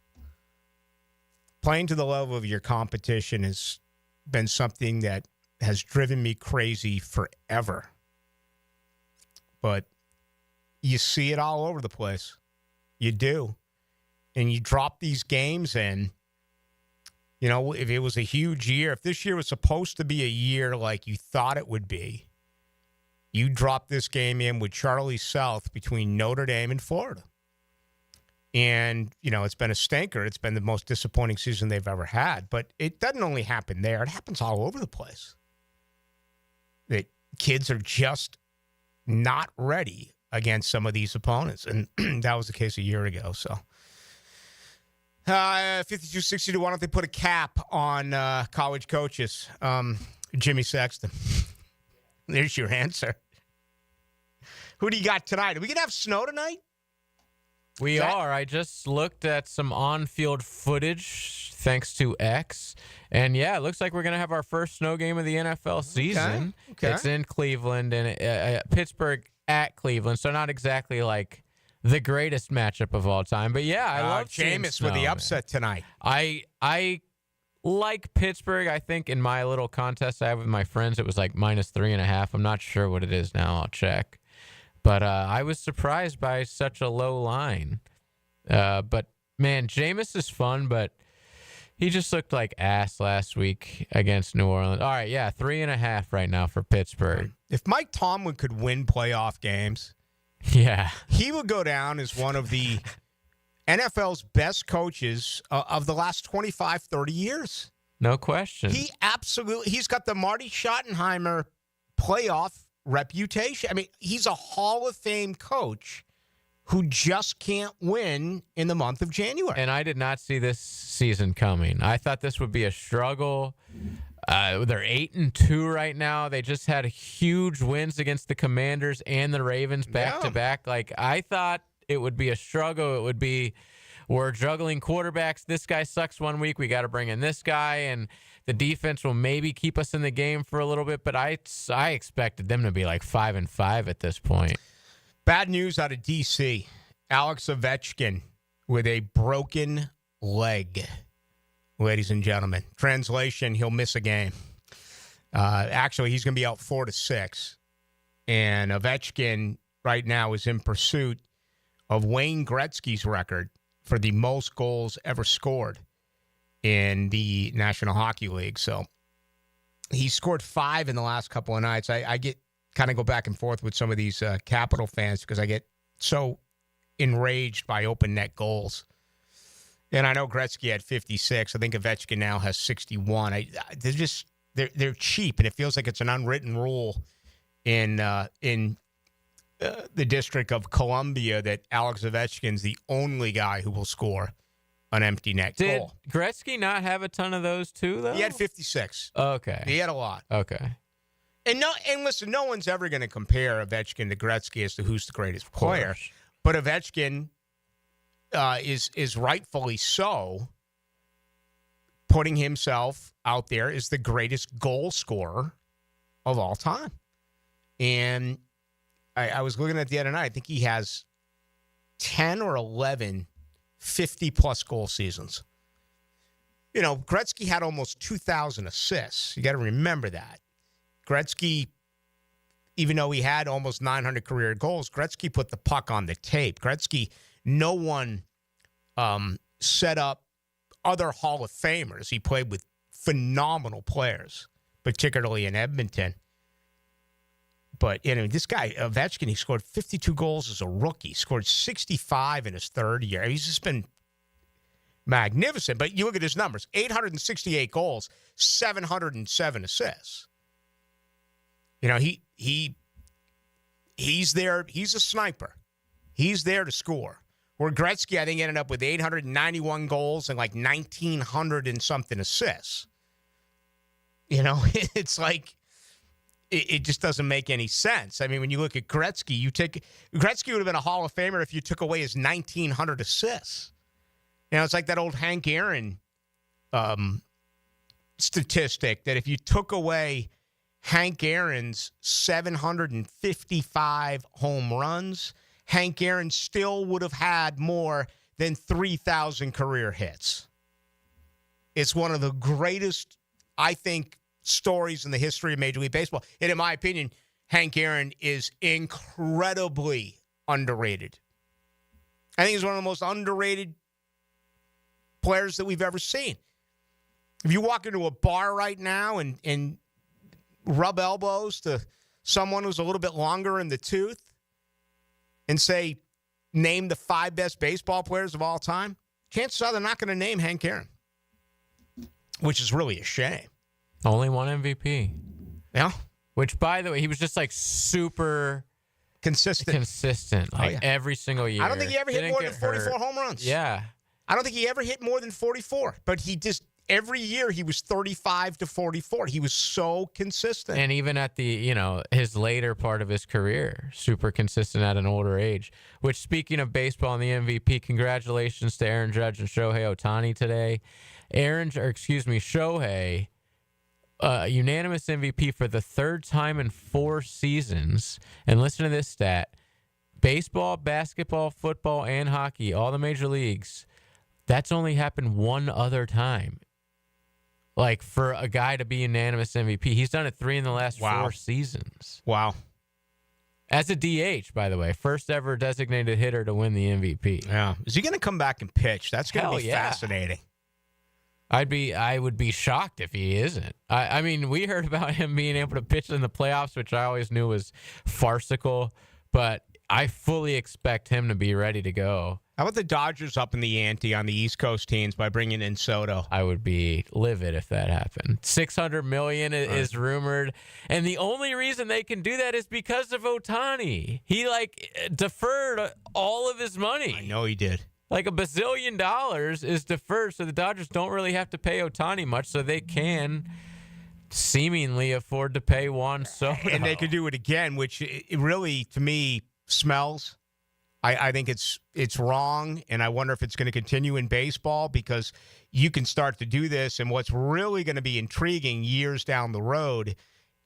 Playing to the level of your competition has been something that has driven me crazy forever. But you see it all over the place. You do. And you drop these games in. You know, if it was a huge year, if this year was supposed to be a year like you thought it would be, you drop this game in with Charlie South between Notre Dame and Florida. And, you know, it's been a stinker. It's been the most disappointing season they've ever had. But it doesn't only happen there. It happens all over the place. That kids are just not ready against some of these opponents. And that was the case a year ago, so. 52-62, why don't they put a cap on college coaches? Jimmy Sexton. There's your answer. Who do you got tonight? Are we going to have snow tonight? We are. I just looked at some on-field footage thanks to X. And, yeah, it looks like we're going to have our first snow game of the NFL season. Okay. It's in Cleveland and Pittsburgh at Cleveland, so not exactly like the greatest matchup of all time. But, yeah, I love Jameis with the upset tonight. I like Pittsburgh. I think in my little contest I have with my friends, it was like -3.5. I'm not sure what it is now. I'll check. But I was surprised by such a low line. But, man, Jameis is fun, but he just looked like ass last week against New Orleans. All right, yeah, 3.5 right now for Pittsburgh. If Mike Tomlin could win playoff games, yeah, he would go down as one of the NFL's best coaches of the last 25, 30 years. No question. He's got the Marty Schottenheimer playoff reputation. I mean, he's a Hall of Fame coach who just can't win in the month of January. And I did not see this season coming. I thought this would be a struggle. They're 8-2 right now. They just had huge wins against the Commanders and the Ravens back to back. Like, I thought it would be a struggle. It would be we're juggling quarterbacks. This guy sucks one week. We got to bring in this guy, and the defense will maybe keep us in the game for a little bit. But I expected them to be like 5-5 at this point. Bad news out of D.C. Alex Ovechkin with a broken leg, ladies and gentlemen. Translation, he'll miss a game. Actually, he's going to be out 4 to 6. And Ovechkin right now is in pursuit of Wayne Gretzky's record for the most goals ever scored in the National Hockey League. So he scored 5 in the last couple of nights. I get kind of go back and forth with some of these Capital fans because I get so enraged by open net goals. And I know Gretzky had 56. I think Ovechkin now has 61. They're cheap, and it feels like it's an unwritten rule in the District of Columbia that Alex Ovechkin's the only guy who will score an empty net goal. Did Gretzky not have a ton of those too, though? He had 56. Okay. He had a lot. Okay. And listen, no one's ever going to compare Ovechkin to Gretzky as to who's the greatest player. But Ovechkin is rightfully so putting himself out there as the greatest goal scorer of all time. And I was looking at the other night. I think he has 10 or 11 50-plus goal seasons. You know, Gretzky had almost 2,000 assists. You got to remember that. Gretzky, even though he had almost 900 career goals, Gretzky put the puck on the tape. Gretzky, no one set up other Hall of Famers. He played with phenomenal players, particularly in Edmonton. But, you know, this guy, Ovechkin, he scored 52 goals as a rookie, scored 65 in his third year. He's just been magnificent. But you look at his numbers, 868 goals, 707 assists. You know, he's there. He's a sniper. He's there to score. Where Gretzky, I think, ended up with 891 goals and like 1,900 and something assists. You know, it's like, it just doesn't make any sense. I mean, when you look at Gretzky, Gretzky would have been a Hall of Famer if you took away his 1,900 assists. You know, it's like that old Hank Aaron statistic that if you took away Hank Aaron's 755 home runs, Hank Aaron still would have had more than 3,000 career hits. It's one of the greatest, I think, stories in the history of Major League Baseball. And in my opinion, Hank Aaron is incredibly underrated. I think he's one of the most underrated players that we've ever seen. If you walk into a bar right now and rub elbows to someone who's a little bit longer in the tooth and say, name the 5 best baseball players of all time, chances are they're not going to name Hank Aaron, which is really a shame. Only one MVP. Yeah. Which, by the way, he was just like super consistent. Like every single year. I don't think he ever hit more than 44 home runs. Yeah. I don't think he ever hit more than 44. But he just, every year he was 35 to 44. He was so consistent. And even at the, you know, his later part of his career, super consistent at an older age. Which, speaking of baseball and the MVP, congratulations to Aaron Judge and Shohei Ohtani today. Shohei, unanimous MVP for the 3rd time in 4 seasons. And listen to this stat. Baseball, basketball, football, and hockey, all the major leagues, that's only happened one other time. Like, for a guy to be unanimous MVP. He's done it 3 in the last 4 seasons. Wow. As a DH, by the way. First ever designated hitter to win the MVP. Yeah. Is he going to come back and pitch? That's going to be fascinating. I would be shocked if he isn't. I mean, we heard about him being able to pitch in the playoffs, which I always knew was farcical, but I fully expect him to be ready to go. How about the Dodgers up in the ante on the East Coast teams by bringing in Soto? I would be livid if that happened. $600 million is rumored, and the only reason they can do that is because of Ohtani. He deferred all of his money. I know he did. Like $1 bazillion is deferred, so the Dodgers don't really have to pay Ohtani much, so they can seemingly afford to pay Juan Soto. And they could do it again, which it really, to me, smells I think it's wrong, and I wonder if it's going to continue in baseball because you can start to do this. And what's really going to be intriguing years down the road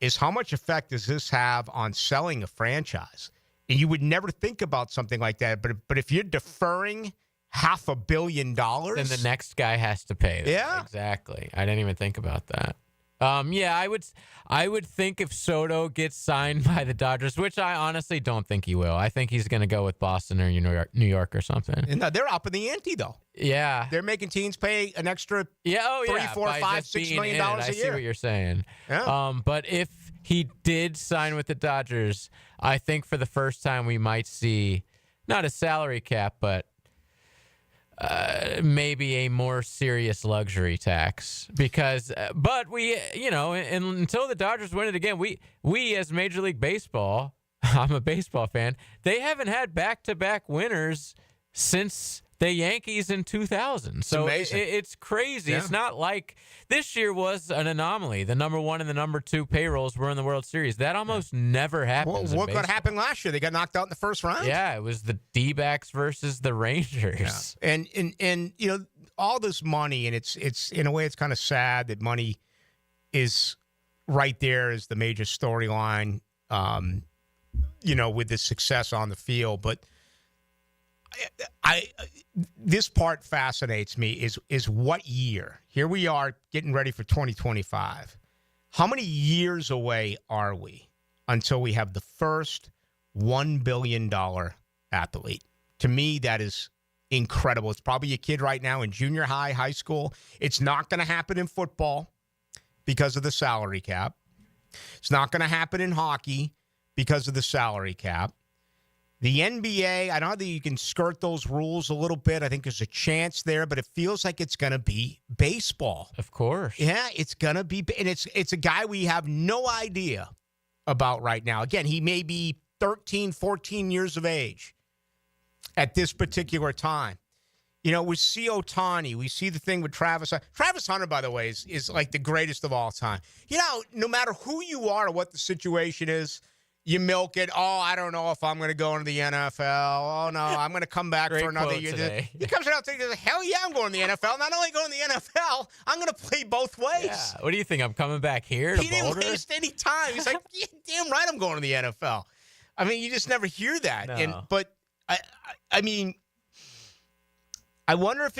is how much effect does this have on selling a franchise? And you would never think about something like that, but if you're deferring $500 million, then the next guy has to pay. Yeah, exactly. I didn't even think about that. Yeah, I would think if Soto gets signed by the Dodgers, which I honestly don't think he will. I think he's going to go with Boston or New York or something. And they're up in the ante, though. Yeah, they're making teams pay an extra $3, $4, $5, $6 million a year. I see what you're saying. Yeah. But if he did sign with the Dodgers, I think for the first time we might see not a salary cap, but maybe a more serious luxury tax because, but we, and until the Dodgers win it again, we as Major League Baseball, I'm a baseball fan, they haven't had back-to-back winners since the Yankees in 2000. So it's crazy. Yeah. It's not like this year was an anomaly. The number 1 and the number 2 payrolls were in the World Series. That almost never happens. What could happen last year? They got knocked out in the first round. Yeah, it was the D-backs versus the Rangers. Yeah. And all this money, and it's in a way it's kind of sad that money is right there as the major storyline. With the success on the field, but this part fascinates me is what year? Here we are getting ready for 2025. How many years away are we until we have the first $1 billion athlete? To me, that is incredible. It's probably a kid right now in junior high, high school. It's not going to happen in football because of the salary cap. It's not going to happen in hockey because of the salary cap. The NBA, I know that you can skirt those rules a little bit. I think there's a chance there, but it feels like it's going to be baseball. Of course. Yeah, it's going to be. And it's a guy we have no idea about right now. Again, he may be 13, 14 years of age at this particular time. We see Ohtani. We see the thing with Travis. Travis Hunter, by the way, is like the greatest of all time. No matter who you are or what the situation is, you milk it. Oh, I don't know if I'm going to go into the NFL. Oh, no, I'm going to come back for another year. Today. He comes out and says, hell yeah, I'm going to the NFL. Not only going to the NFL, I'm going to play both ways. Yeah. What do you think? I'm coming back here to He Boulder? didn't waste any time. He's like, yeah, damn right I'm going to the NFL. I mean, you just never hear that. No. But, I mean, I wonder if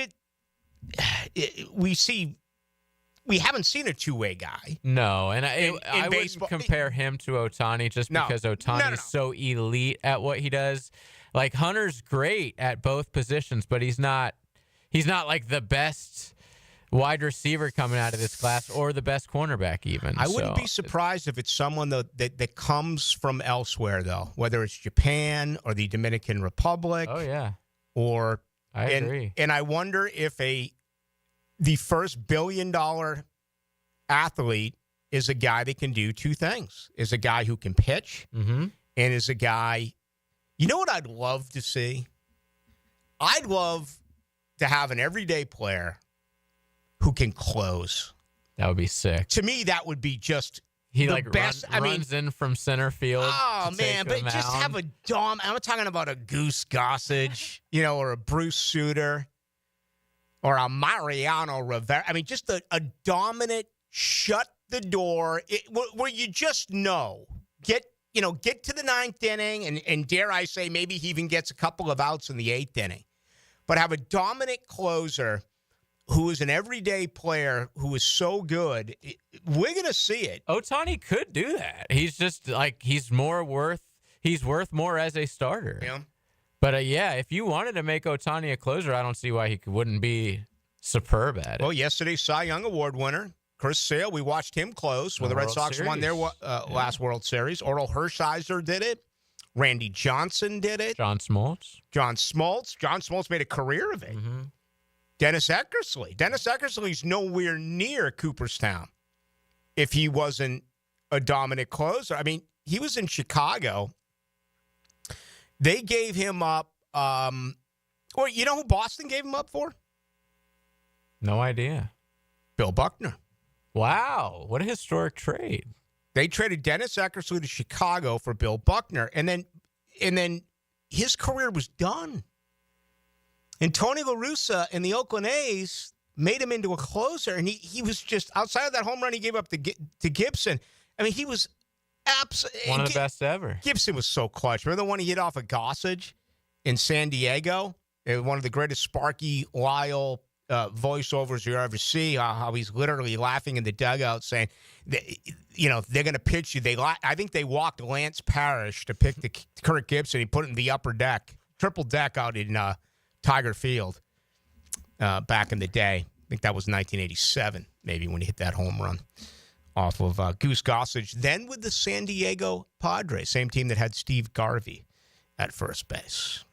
we haven't seen a two-way guy. No, and I wouldn't compare him to Ohtani just because Ohtani is so elite at what he does. Like Hunter's great at both positions, but he's not like the best wide receiver coming out of this class or the best cornerback even. I wouldn't be surprised if it's someone that comes from elsewhere, though, whether it's Japan or the Dominican Republic. Oh, yeah. I agree. And I wonder if the first $1 billion athlete is a guy that can do two things, is a guy who can pitch and is a guy, you know what I'd love to see? I'd love to have an everyday player who can close. That would be sick. To me, that would be just the best. Runs in from center field. Oh, man, but just have a I'm not talking about a Goose Gossage, or a Bruce Sutter. Or a Mariano Rivera. I mean, just a dominant, shut the door, where you just know. Get to the ninth inning, and dare I say, maybe he even gets a couple of outs in the eighth inning. But have a dominant closer who is an everyday player who is so good. We're going to see it. Ohtani could do that. He's just he's worth more as a starter. Yeah. But, if you wanted to make Ohtani a closer, I don't see why he wouldn't be superb at it. Well, yesterday's Cy Young Award winner, Chris Sale, we watched him close when the Red Sox won their last World Series. Orel Hershiser did it. Randy Johnson did it. John Smoltz. John Smoltz made a career of it. Mm-hmm. Dennis Eckersley. Dennis Eckersley's nowhere near Cooperstown if he wasn't a dominant closer. I mean, he was in Chicago. They gave him up. Or you know who Boston gave him up for? No idea. Bill Buckner. Wow, what a historic trade! They traded Dennis Eckersley to Chicago for Bill Buckner, and then his career was done. And Tony La Russa and the Oakland A's made him into a closer, and he was just, outside of that home run he gave up to Gibson, I mean, he was absolutely one of the best ever. Gibson was so clutch. Remember the one he hit off of Gossage in San Diego? It was one of the greatest Sparky Lyle voiceovers you ever see, how he's literally laughing in the dugout saying, they're going to pitch you. I think they walked Lance Parrish to pick the Kirk Gibson. He put it in the upper deck, triple deck out in Tiger Field back in the day. I think that was 1987, maybe, when he hit that home run off of Goose Gossage. Then with the San Diego Padres, same team that had Steve Garvey at first base.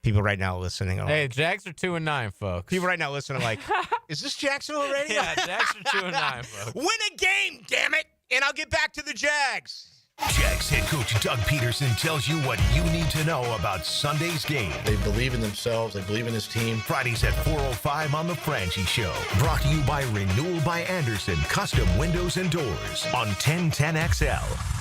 People right now listening. Hey, Jags are 2-9, folks. People right now listening are like, is this Jacksonville radio? Yeah, Jags are 2-9, folks. Win a game, damn it, and I'll get back to the Jags. Jags head coach Doug Peterson tells you what you need to know about Sunday's game. They believe in themselves. They believe in his team. Fridays at 4:05 on The Franchi Show. Brought to you by Renewal by Anderson, custom windows and doors on 1010XL.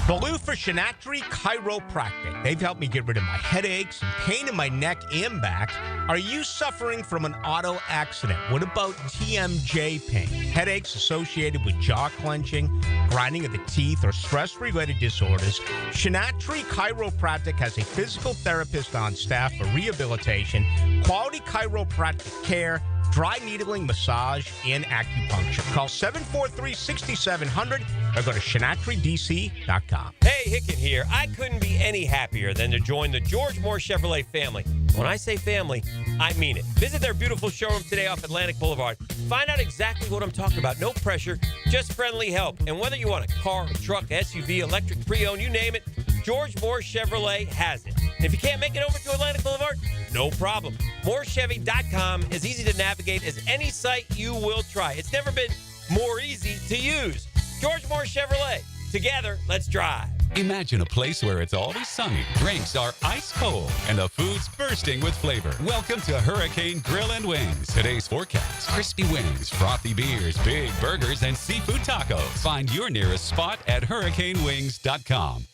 Ballou for Shinatri Chiropractic. They've helped me get rid of my headaches and pain in my neck and back. Are you suffering from an auto accident? What about TMJ pain? Headaches associated with jaw clenching, grinding of the teeth, or stress-related disorders? Shinatri Chiropractic has a physical therapist on staff for rehabilitation, quality chiropractic care, dry needling, massage, and acupuncture. Call 743-6700 or go to ShinatriDC.com. Hey, Hicken here. I couldn't be any happier than to join the George Moore Chevrolet family. When I say family, I mean it. Visit their beautiful showroom today off Atlantic Boulevard. Find out exactly what I'm talking about. No pressure, just friendly help. And whether you want a car, a truck, SUV, electric, pre-owned, you name it, George Moore Chevrolet has it. And if you can't make it over to Atlantic Boulevard, no problem. MooreChevy.com is easy to navigate as any site you will try. It's never been more easy to use. George Moore Chevrolet. Together, let's drive. Imagine a place where it's always sunny, drinks are ice cold, and the food's bursting with flavor. Welcome to Hurricane Grill and Wings. Today's forecast: crispy wings, frothy beers, big burgers, and seafood tacos. Find your nearest spot at hurricanewings.com.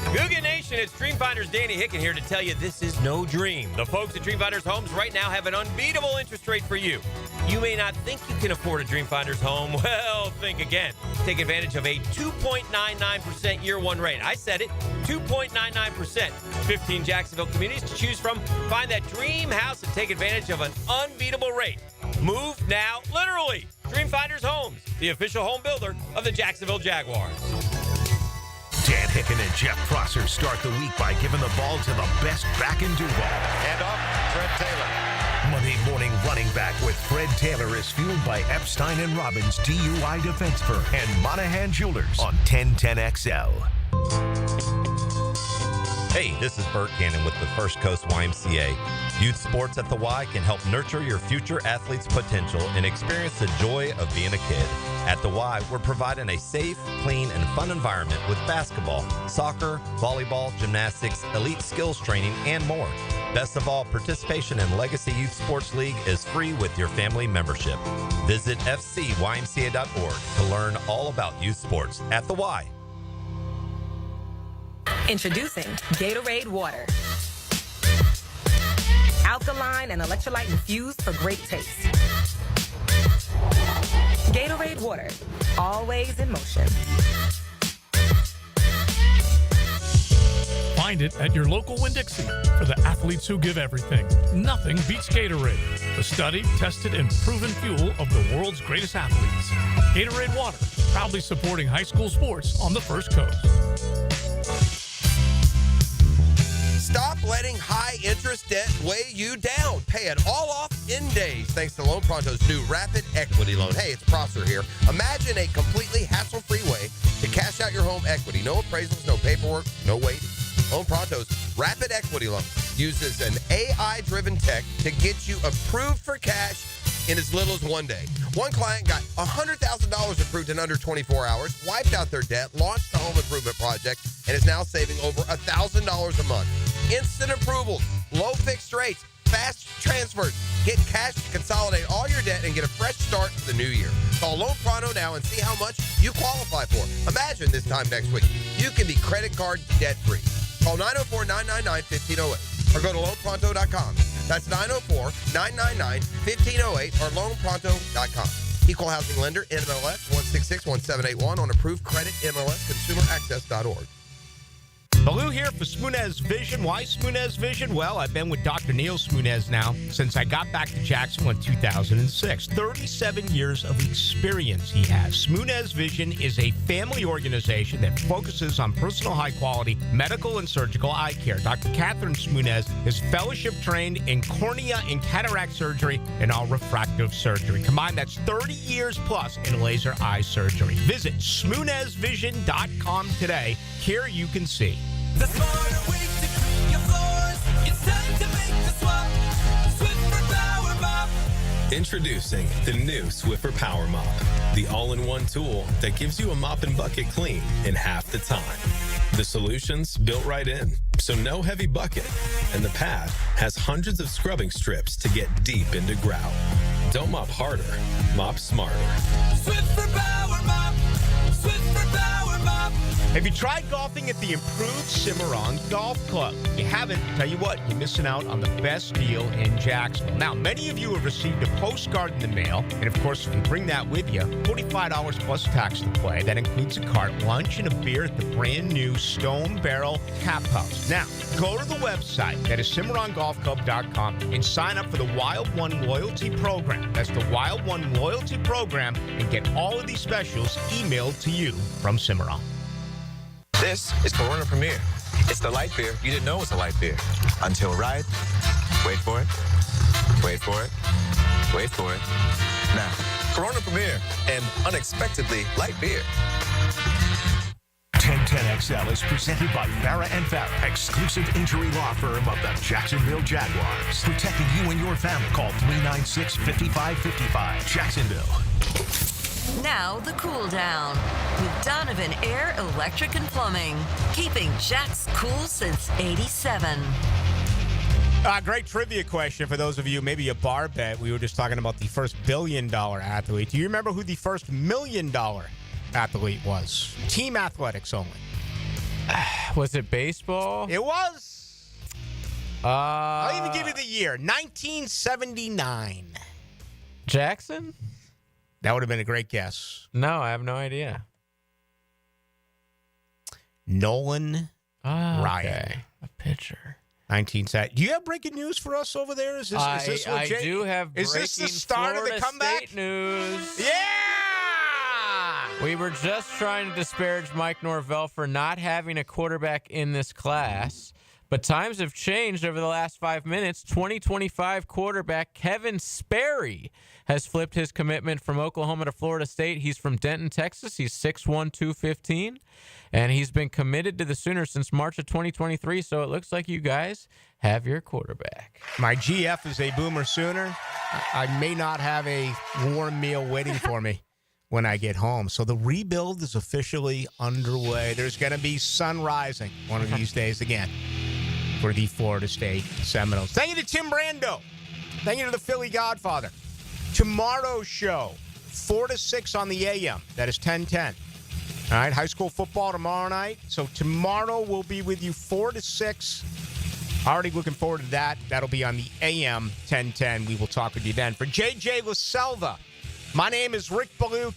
Googan Nation, it's Dreamfinders Danny Hicken here to tell you this is no dream. The folks at Dreamfinders Homes right now have an unbeatable interest rate for you. You may not think you can afford a Dreamfinders home. Well, think again. Take advantage of a 2.99% year one rate. I said it, 2.99%. 15 Jacksonville communities to choose from. Find that dream house and take advantage of an unbeatable rate. Move now, literally. Dreamfinders Homes, the official home builder of the Jacksonville Jaguars. Dan Hicken and Jeff Prosser start the week by giving the ball to the best back in Duval. And off, Fred Taylor. Monday morning running back with Fred Taylor is fueled by Epstein & Robbins DUI Defense Firm and Monahan Jewelers on 1010XL. Hey, this is Bert Cannon with the First Coast YMCA. Youth sports at the Y can help nurture your future athlete's potential and experience the joy of being a kid. At the Y, we're providing a safe, clean, and fun environment with basketball, soccer, volleyball, gymnastics, elite skills training, and more. Best of all, participation in Legacy Youth Sports League is free with your family membership. Visit fcymca.org to learn all about youth sports at the Y. Introducing Gatorade Water. Alkaline and electrolyte infused for great taste. Gatorade Water, always in motion. Find it at your local Winn-Dixie. For the athletes who give everything, nothing beats Gatorade, the studied, tested, and proven fuel of the world's greatest athletes. Gatorade Water, proudly supporting high school sports on the First Coast. Stop letting high interest debt weigh you down. Pay it all off in days thanks to Loan Pronto's new Rapid Equity Loan. Hey, it's Prosser here. Imagine a completely hassle-free way to cash out your home equity. No appraisals, no paperwork, no waiting. Loan Pronto's Rapid Equity Loan uses an AI-driven tech to get you approved for cash in as little as one day. One client got $100,000 approved in under 24 hours, wiped out their debt, launched the home improvement project, and is now saving over $1,000 a month. Instant approvals, low fixed rates, fast transfers. Get cash to consolidate all your debt and get a fresh start for the new year. Call Loan Pronto now and see how much you qualify for. Imagine this time next week, you can be credit card debt-free. Call 904-999-1508 or go to loanpronto.com. That's 904-999-1508 or loanpronto.com. Equal housing lender, NMLS 1661781 on approved credit, MLS, consumeraccess.org. Ballou here for Smunez Vision. Why Smunez Vision? Well, I've been with Dr. Neil Smunez now since I got back to Jacksonville in 2006. 37 years of experience he has. Smunez Vision is a family organization that focuses on personal high-quality medical and surgical eye care. Dr. Catherine Smunez is fellowship trained in cornea and cataract surgery and all refractive surgery. Combined, that's 30 years plus in laser eye surgery. Visit SmunezVision.com today. Here you can see. The smarter way to clean your floors. It's time to make the swap. Swiffer Power Mop. Introducing the new Swiffer Power Mop, the all-in-one tool that gives you a mop and bucket clean in half the time. The solution's built right in, so no heavy bucket, and the pad has hundreds of scrubbing strips to get deep into grout. Don't mop harder, mop smarter. Swiffer Power Mop. Swiffer Power Mop. Have you tried golfing at the improved Cimarron Golf Club? If you haven't, tell you what, you're missing out on the best deal in Jacksonville. Now, many of you have received a postcard in the mail, and of course, if you bring that with you, $45 plus tax to play. That includes a cart, lunch, and a beer at the brand new Stone Barrel Tap House. Now, go to the website, that is CimarronGolfClub.com, and sign up for the Wild One Loyalty Program. That's the Wild One Loyalty Program, and get all of these specials emailed to you from Cimarron. This is Corona Premier. It's the light beer you didn't know was a light beer. Until right. Wait for it. Wait for it. Wait for it. Now, Corona Premier, an unexpectedly light beer. 1010XL is presented by Farah & Farah, exclusive injury law firm of the Jacksonville Jaguars. Protecting you and your family. Call 396-5555. Jacksonville. Now the cool down with Donovan Air, Electric and Plumbing, keeping Jack's cool since '87. Great trivia question for those of you, maybe a bar bet. We were just talking about the first $1 billion athlete. Do you remember who the first $1 million athlete was? Team athletics only. Was it baseball? It was. I'll even give you the year, 1979. Jackson? That would have been a great guess. No, I have no idea. Nolan Ryan. Okay. A pitcher. 1970. Do you have breaking news for us over there? Is this legit? I do have breaking Is this the start Florida of the comeback? State news. Yeah! We were just trying to disparage Mike Norvell for not having a quarterback in this class, but times have changed over the last 5 minutes. 2025 quarterback Kevin Sperry has flipped his commitment from Oklahoma to Florida State. He's from Denton, Texas. He's 6'1", 215, and he's been committed to the Sooners since March of 2023, so it looks like you guys have your quarterback. My GF is a Boomer Sooner. I may not have a warm meal waiting for me when I get home. So the rebuild is officially underway. There's going to be sun rising one of these days again for the Florida State Seminoles. Thank you to Tim Brando. Thank you to the Philly Godfather. Tomorrow's show, 4 to 6 on the AM. That is 1010. All right, high school football tomorrow night. So tomorrow we'll be with you 4 to 6. Already looking forward to that. That'll be on the AM 1010. We will talk with you then. For JJ LaSelva, my name is Rick Ballou.